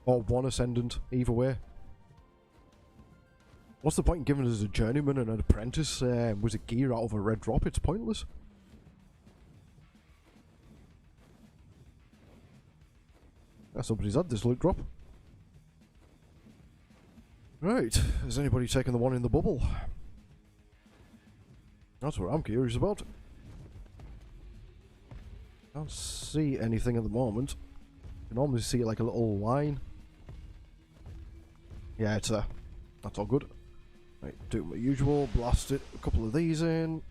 Or one Ascendant, either way. What's the point in giving us a Journeyman and an Apprentice with a gear out of a red drop? It's pointless. Somebody's had this loot drop. Right, has anybody taken the one in the bubble? That's what I'm curious about. Can't see anything at the moment. You normally see like a little line. Yeah, it's that's all good. Right, do my usual, blast it, a couple of these in.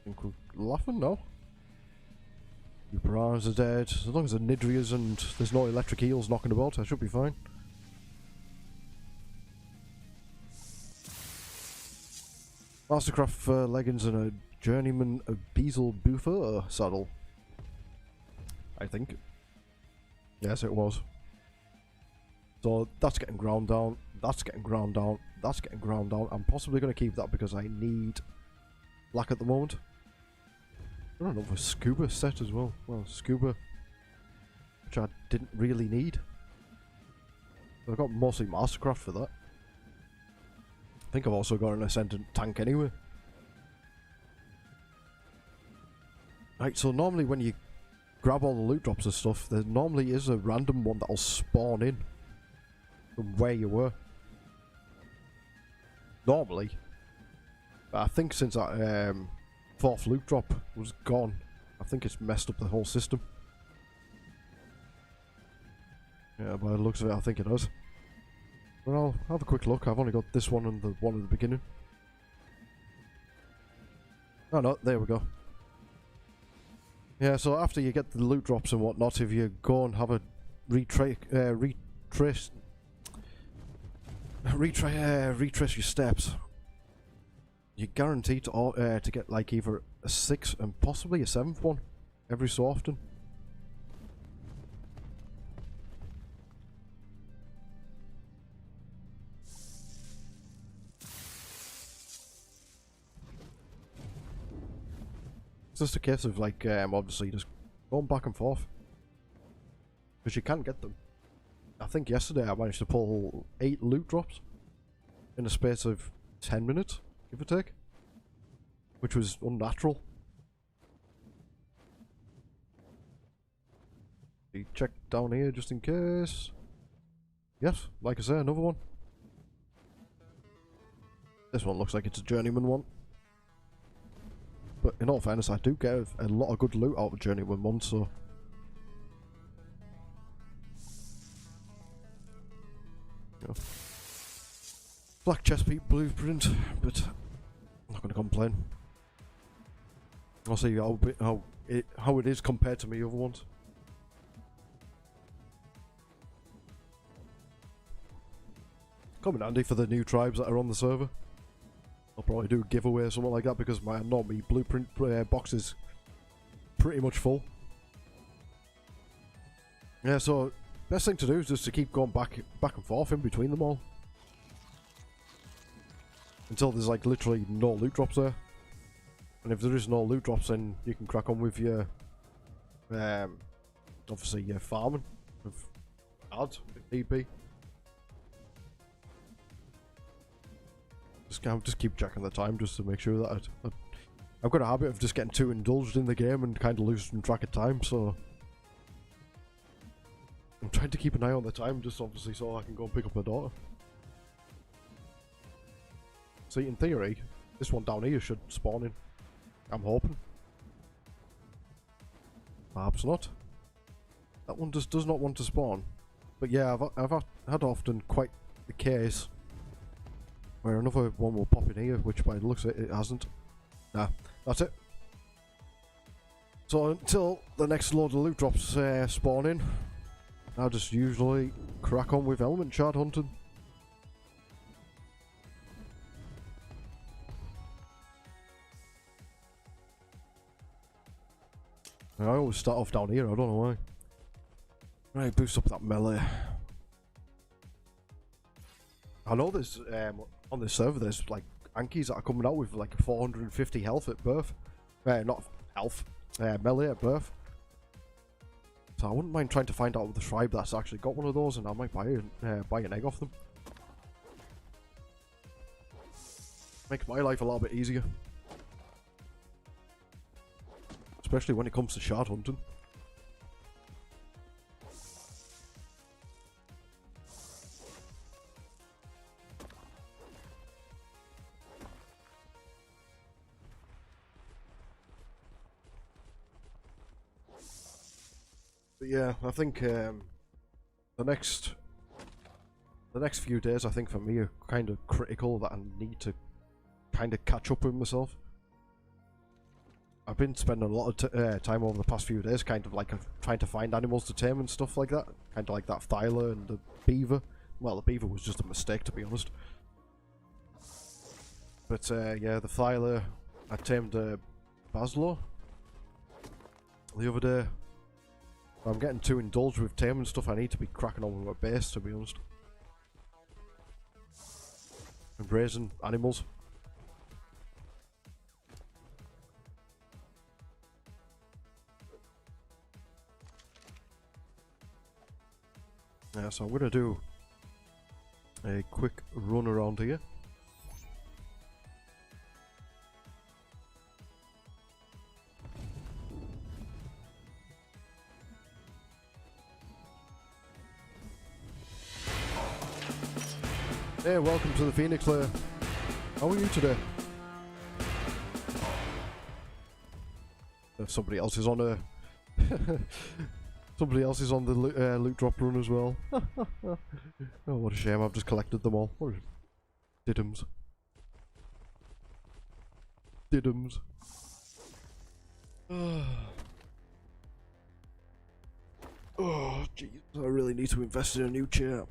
Think we're laughing? No. Your piranhas are dead. As long as the Nidrias and there's no electric eels knocking about, I should be fine. Mastercraft leggings and a Journeyman Bezel Buffer saddle. I think. Yes, it was. So that's getting ground down. That's getting ground down. That's getting ground down. I'm possibly going to keep that because I need black at the moment. I don't know if a scuba set as well. Well, scuba, which I didn't really need. But I got mostly Mastercraft for that. I think I've also got an Ascendant tank anyway. Right, so normally when you grab all the loot drops and stuff, there normally is a random one that'll spawn in from where you were. Normally. But I think since that fourth loot drop was gone, I think it's messed up the whole system. Yeah, by the looks of it, I think it has. But I'll have a quick look. I've only got this one and the one at the beginning. Oh no, there we go. Yeah, so after you get the loot drops and whatnot, if you go and have a retrace your steps, you're guaranteed to get like either a 6th and possibly a 7th one every so often. It's just a case of like obviously just going back and forth because you can get them. I think yesterday I managed to pull 8 loot drops in a space of 10 minutes, give or take, which was unnatural. Check down here just in case. Yes, like I say, another one. This one looks like it's a Journeyman one. But in all fairness, I do get a lot of good loot out of Journeyman ones, so... Yeah. Black chest piece blueprint, but I'm not going to complain. I'll see how it is compared to my other ones. Come in handy for the new tribes that are on the server. I'll probably do a giveaway or something like that because my normally blueprint box is pretty much full. Yeah, so best thing to do is just to keep going back and forth in between them all. Until there's like literally no loot drops there. And if there is no loot drops, then you can crack on with your, obviously your farming of ads, if need be. Just keep checking the time just to make sure that I've got a habit of just getting too indulged in the game and kind of losing track of time, so I'm trying to keep an eye on the time, just obviously so I can go and pick up my daughter. See, in theory, this one down here should spawn in. I'm hoping. Perhaps not. That one just does not want to spawn. But yeah, I've had often quite the case where another one will pop in here, which by the looks of it, it hasn't. Nah, that's it. So until the next load of loot drops spawn in, I just usually crack on with element shard hunting. I always start off down here, I don't know why. Right, boost up that melee. I know there's, on this server, there's like Ankies that are coming out with like 450 health at birth. Not health, melee at birth. So I wouldn't mind trying to find out the tribe that's actually got one of those, and I might buy an egg off them. Makes my life a little bit easier. Especially when it comes to shard hunting. But yeah, I think the next few days, I think for me, are kind of critical that I need to kind of catch up with myself. I've been spending a lot of time over the past few days kind of like trying to find animals to tame and stuff like that. Kind of like that Thyla and the beaver. Well, the beaver was just a mistake, to be honest. But yeah, the Thyla, I tamed Baslo the other day. I'm getting too indulged with taming stuff. I need to be cracking on with my base, to be honest. And raising animals. Yeah, so I'm going to do a quick run around here. Hey, welcome to the Fenix Lair. How are you today? Somebody else is on a... Somebody else is on the loot drop run as well. Oh, what a shame, I've just collected them all. What a... Diddums. Diddums. Oh, jeez, I really need to invest in a new chair.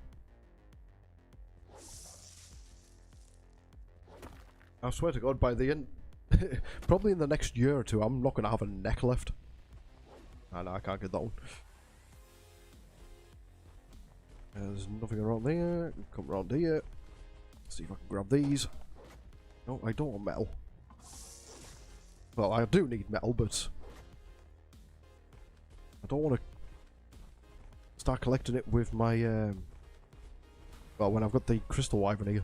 I swear to God, by the end... probably in the next year or two, I'm not going to have a neck left. Ah, no, I can't get that one. There's nothing around there. Come around here. See if I can grab these. No, I don't want metal. Well, I do need metal, but I don't want to start collecting it with my well, when I've got the crystal wyvern here.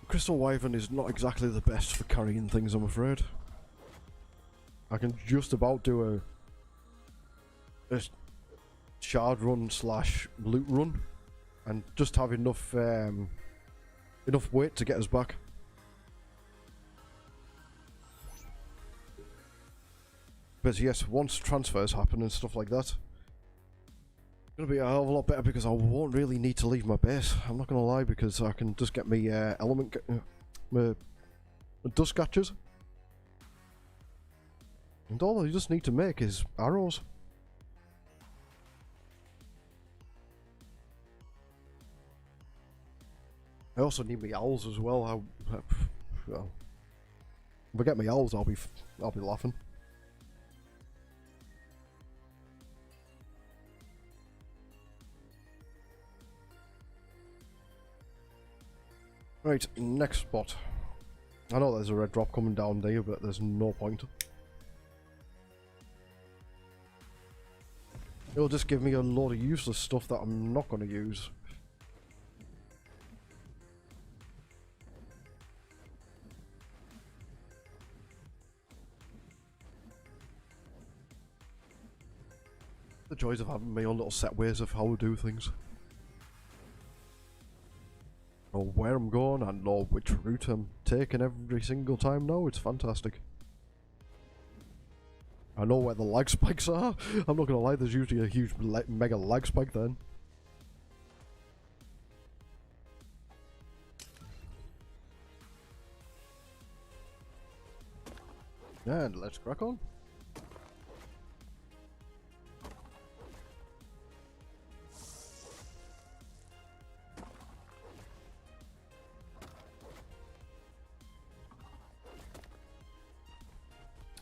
Crystal wyvern is not exactly the best for carrying things, I'm afraid. I can just about do a shard run slash loot run and just have enough enough weight to get us back. But yes, once transfers happen and stuff like that, it's gonna be a hell of a lot better because I won't really need to leave my base. I'm not gonna lie, because I can just get me my dust catchers, and all I just need to make is arrows. I also need my owls as well. Well, if I get my owls, I'll be laughing. Right, next spot. I know there's a red drop coming down there, but there's no point. It'll just give me a load of useless stuff that I'm not going to use. The joys of having my own little set ways of how to do things. I know where I'm going, I know which route I'm taking every single time now, it's fantastic. I know where the lag spikes are. I'm not gonna lie, there's usually a huge mega lag spike then. And let's crack on.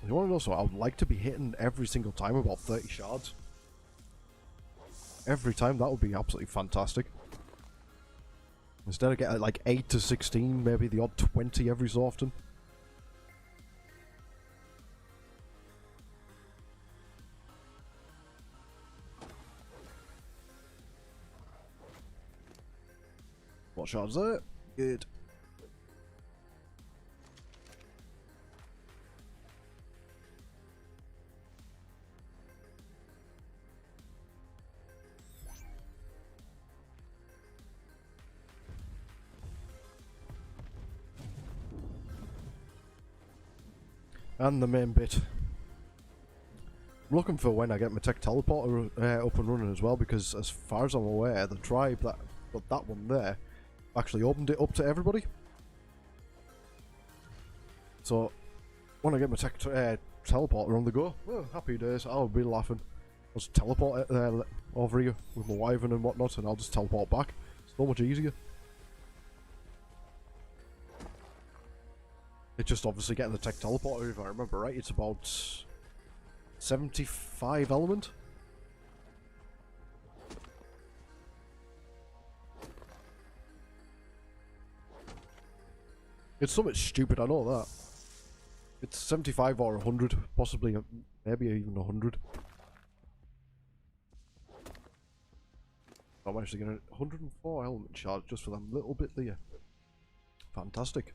You want to know something? I would like to be hitting every single time about 30 shards. Every time, that would be absolutely fantastic. Instead of getting like 8 to 16, maybe the odd 20 every so often. What shards there? Good. And the main bit. I'm looking for when I get my tech teleporter up and running as well, because as far as I'm aware, the tribe that got that one there actually opened it up to everybody. So when I get my tech teleporter on the go, well, happy days, I'll be laughing. I'll just teleport it over here with my wyvern and whatnot, and I'll just teleport back. So much easier. It's just obviously getting the tech teleporter, if I remember right, it's about 75 element. It's something stupid, I know that. It's 75 or 100, possibly, maybe even 100. I'm actually getting 104 element shards just for that little bit there. Fantastic.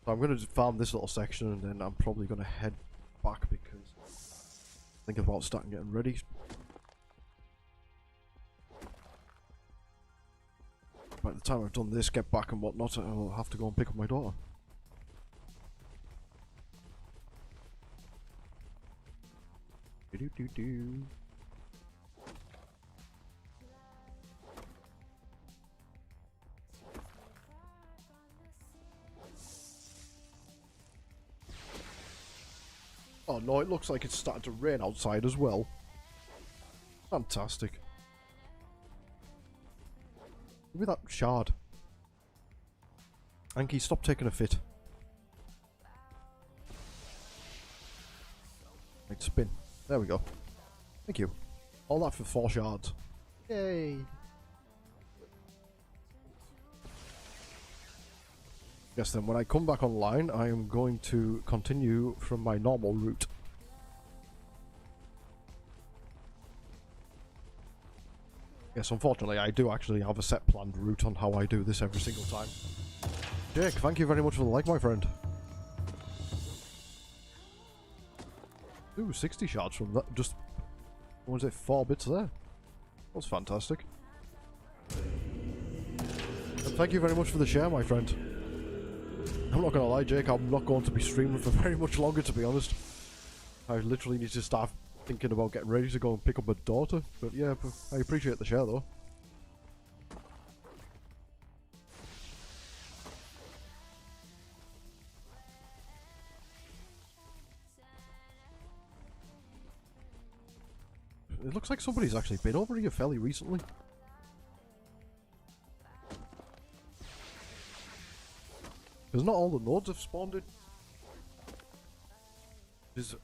So I'm going to farm this little section and then I'm probably going to head back because I think about starting getting ready. By the time I've done this, get back and whatnot, I'll have to go and pick up my daughter. Do-do-do-do. Oh no, it looks like it's starting to rain outside as well. Fantastic. Give me that shard. Anki, stop taking a fit. Right, spin. There we go. Thank you. All that for 4 shards. Yay! Yes, then when I come back online, I am going to continue from my normal route. Yes, unfortunately, I do actually have a set planned route on how I do this every single time. Jake, thank you very much for the like, my friend. Ooh, 60 shards from that. Just, what was it, 4 bits there? That's fantastic. And thank you very much for the share, my friend. I'm not gonna lie, Jake, I'm not going to be streaming for very much longer, to be honest. I literally need to start thinking about getting ready to go and pick up my daughter. But yeah, I appreciate the share, though. It looks like somebody's actually been over here fairly recently. Because not all the nodes have spawned in. Is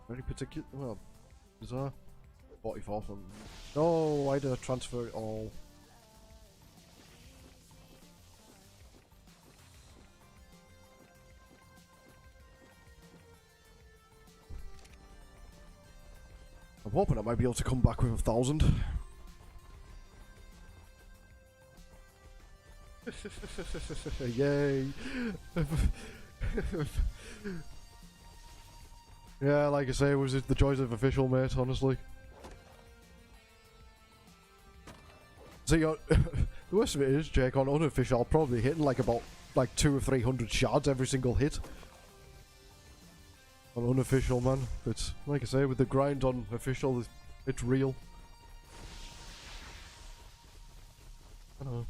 very particular. Well, bizarre. 44 from. No, why did I transfer it all? I'm hoping I might be able to come back with 1,000. Yay! Yeah, like I say, was it the joys of official, mate, honestly. See, the worst of it is, Jake, on unofficial, I'll probably hitting like about 200 or 300 shards every single hit. On unofficial, man. But like I say, with the grind on official, it's real. I know.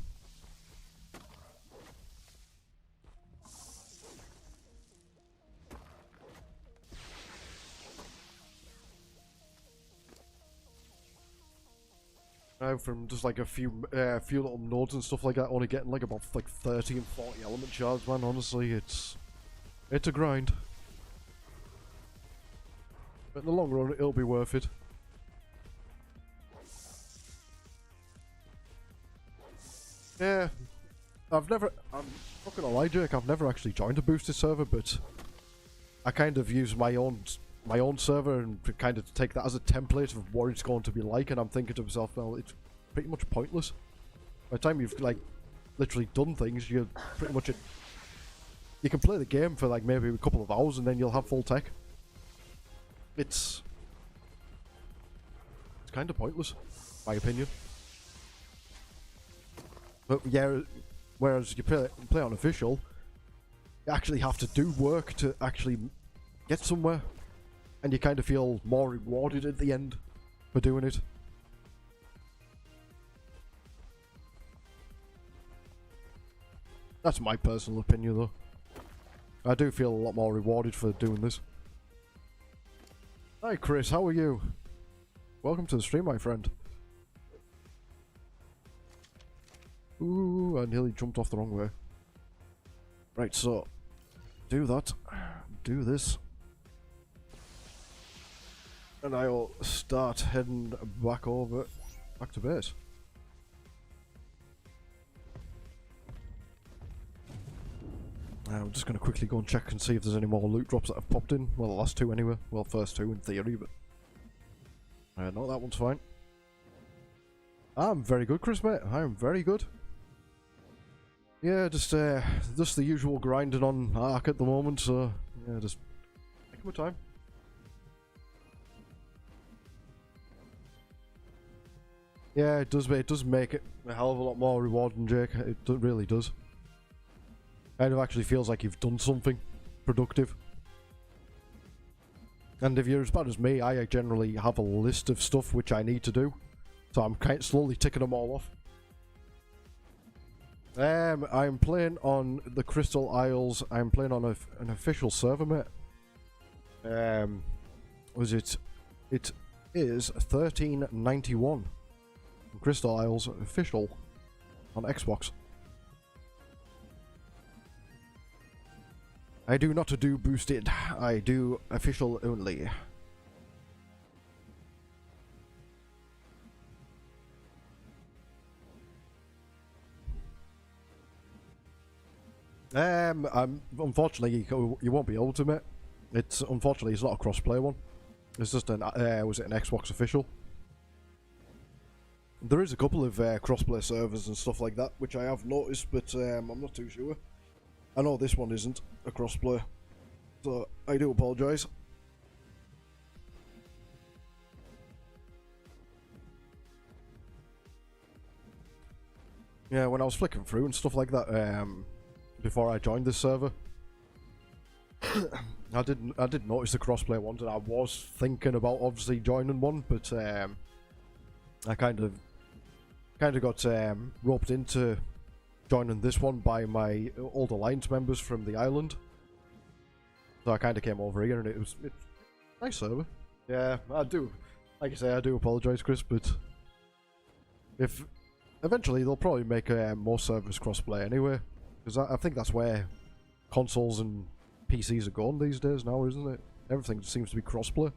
Now from just like a few little nodes and stuff like that, only getting like about 30 and 40 element shards, man. Honestly, it's a grind. But in the long run, it'll be worth it. Yeah, I'm not gonna lie, Jake, I've never actually joined a boosted server, but I kind of use my own server and kind of take that as a template of what it's going to be like, and I'm thinking to myself, well, it's pretty much pointless. By the time you've like literally done things, you're pretty much you can play the game for like maybe a couple of hours and then you'll have full tech. It's kind of pointless, my opinion. But yeah, whereas you play on official, you actually have to do work to actually get somewhere, and you kind of feel more rewarded at the end for doing it. That's my personal opinion, though. I do feel a lot more rewarded for doing this. Hi Chris, how are you? Welcome to the stream, my friend. Ooh, I nearly jumped off the wrong way. Right, so do that. Do this. And I'll start heading back to base. I'm just going to quickly go and check and see if there's any more loot drops that have popped in. Well, the last two anyway. Well, first two in theory, but... no, that one's fine. I'm very good, Chris, mate. I am very good. Yeah, just the usual grinding on Ark at the moment, so... Yeah, just... taking my time. Yeah, it does make it a hell of a lot more rewarding, Jake. It really does. Kind of actually feels like you've done something productive. And if you're as bad as me, I generally have a list of stuff which I need to do. So I'm kind of slowly ticking them all off. I'm playing on the Crystal Isles. I'm playing on an official server, mate. It is 1391. Crystal Isles official on Xbox. I do not do boosted, I do official only. Unfortunately you won't be able to, mate. Unfortunately it's not a cross-play one. It's just an was it an Xbox official? There is a couple of cross-play servers and stuff like that, which I have noticed, but I'm not too sure. I know this one isn't a cross-play, so I do apologise. Yeah, when I was flicking through and stuff like that, before I joined this server, I did notice the cross-play ones, and I was thinking about obviously joining one, but I kind of got roped into joining this one by my old Alliance members from the island. So I kind of came over here, and it's nice server. Yeah, I do. Like I say, I do apologise, Chris, but if eventually they'll probably make more servers crossplay anyway, because I think that's where consoles and PCs are gone these days now, isn't it? Everything seems to be crossplay.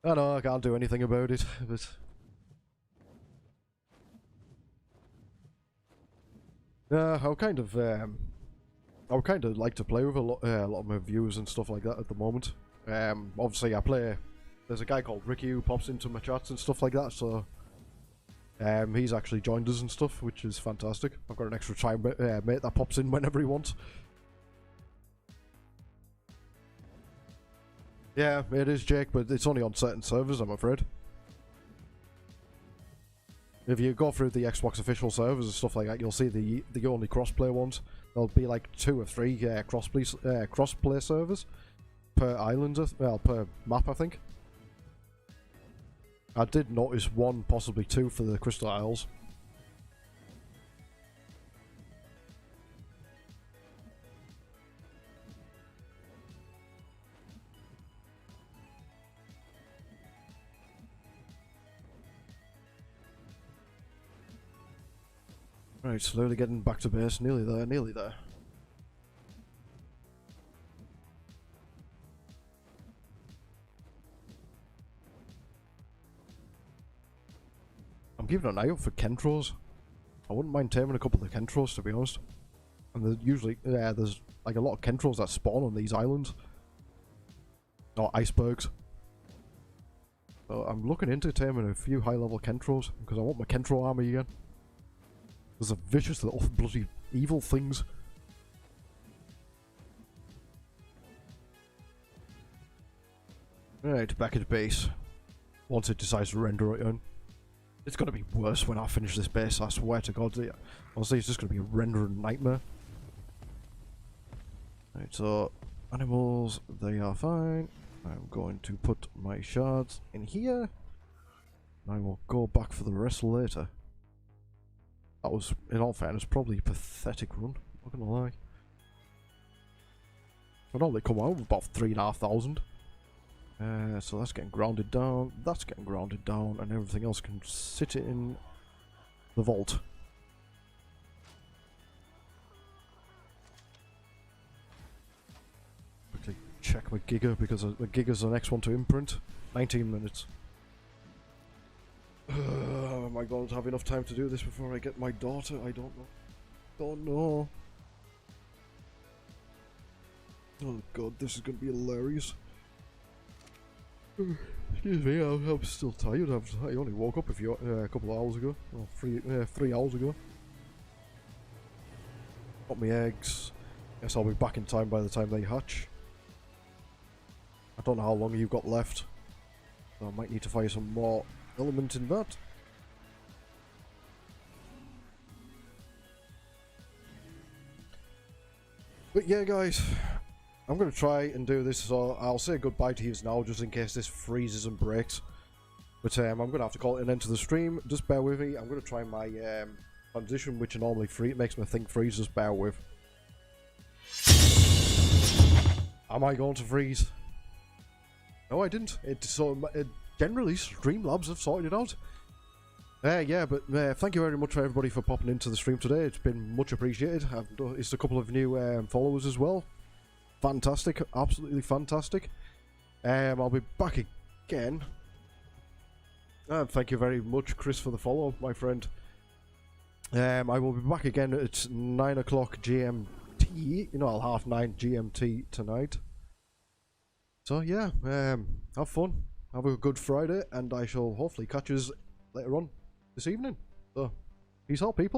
I know I can't do anything about it, but I would kind of like to play with a lot of my viewers and stuff like that at the moment. Obviously I play. There's a guy called Ricky who pops into my chats and stuff like that, so he's actually joined us and stuff, which is fantastic. I've got an extra time mate that pops in whenever he wants. Yeah, it is, Jake, but it's only on certain servers, I'm afraid. If you go through the Xbox official servers and stuff like that, you'll see the only crossplay ones. There'll be like 2 or 3 crossplay servers per island, well, per map, I think. I did notice 1, possibly 2 for the Crystal Isles. Right, slowly getting back to base. Nearly there, nearly there. I'm keeping an eye out for Kentros. I wouldn't mind taming a couple of Kentros, to be honest. And there's usually, there's like a lot of Kentros that spawn on these islands. Or icebergs. So I'm looking into taming a few high-level Kentros, because I want my Kentro army again. There's a vicious little bloody evil things. Right, back at base. Once it decides to render it in. It's gonna be worse when I finish this base, I swear to God. Honestly, it's just gonna be a rendering nightmare. Right, so animals, they are fine. I'm going to put my shards in here. I will go back for the rest later. That was, in all fairness, probably a pathetic run, not gonna lie. I normally come out with about 3,500. So that's getting grounded down, that's getting grounded down, and everything else can sit in the vault. Quickly check my Giga, because the Giga's the next one to imprint. 19 minutes. Am I going to have enough time to do this before I get my daughter? I don't know. Don't know. Oh god, this is going to be hilarious. Excuse me, I'm still tired. I only woke up a couple of hours ago. Or 3 hours ago. Got my eggs. Guess I'll be back in time by the time they hatch. I don't know how long you've got left. So I might need to fire some more element in that. But yeah, guys, I'm going to try and do this, so I'll say goodbye to you now, just in case this freezes and breaks. But I'm going to have to call it an end to the stream. Just bear with me. I'm going to try my transition, which normally makes my thing freeze. Just bear with. Am I going to freeze? No, I didn't. Generally, Streamlabs have sorted it out. Yeah, but thank you very much for everybody for popping into the stream today. It's been much appreciated. It's a couple of new followers as well. Fantastic, absolutely fantastic. I'll be back again. Thank you very much, Chris, for the follow, my friend. I will be back again at 9 o'clock GMT. You know, I'll 9:30 GMT tonight. So yeah, have fun. Have a good Friday, and I shall hopefully catch you later on this evening. So, peace out, people.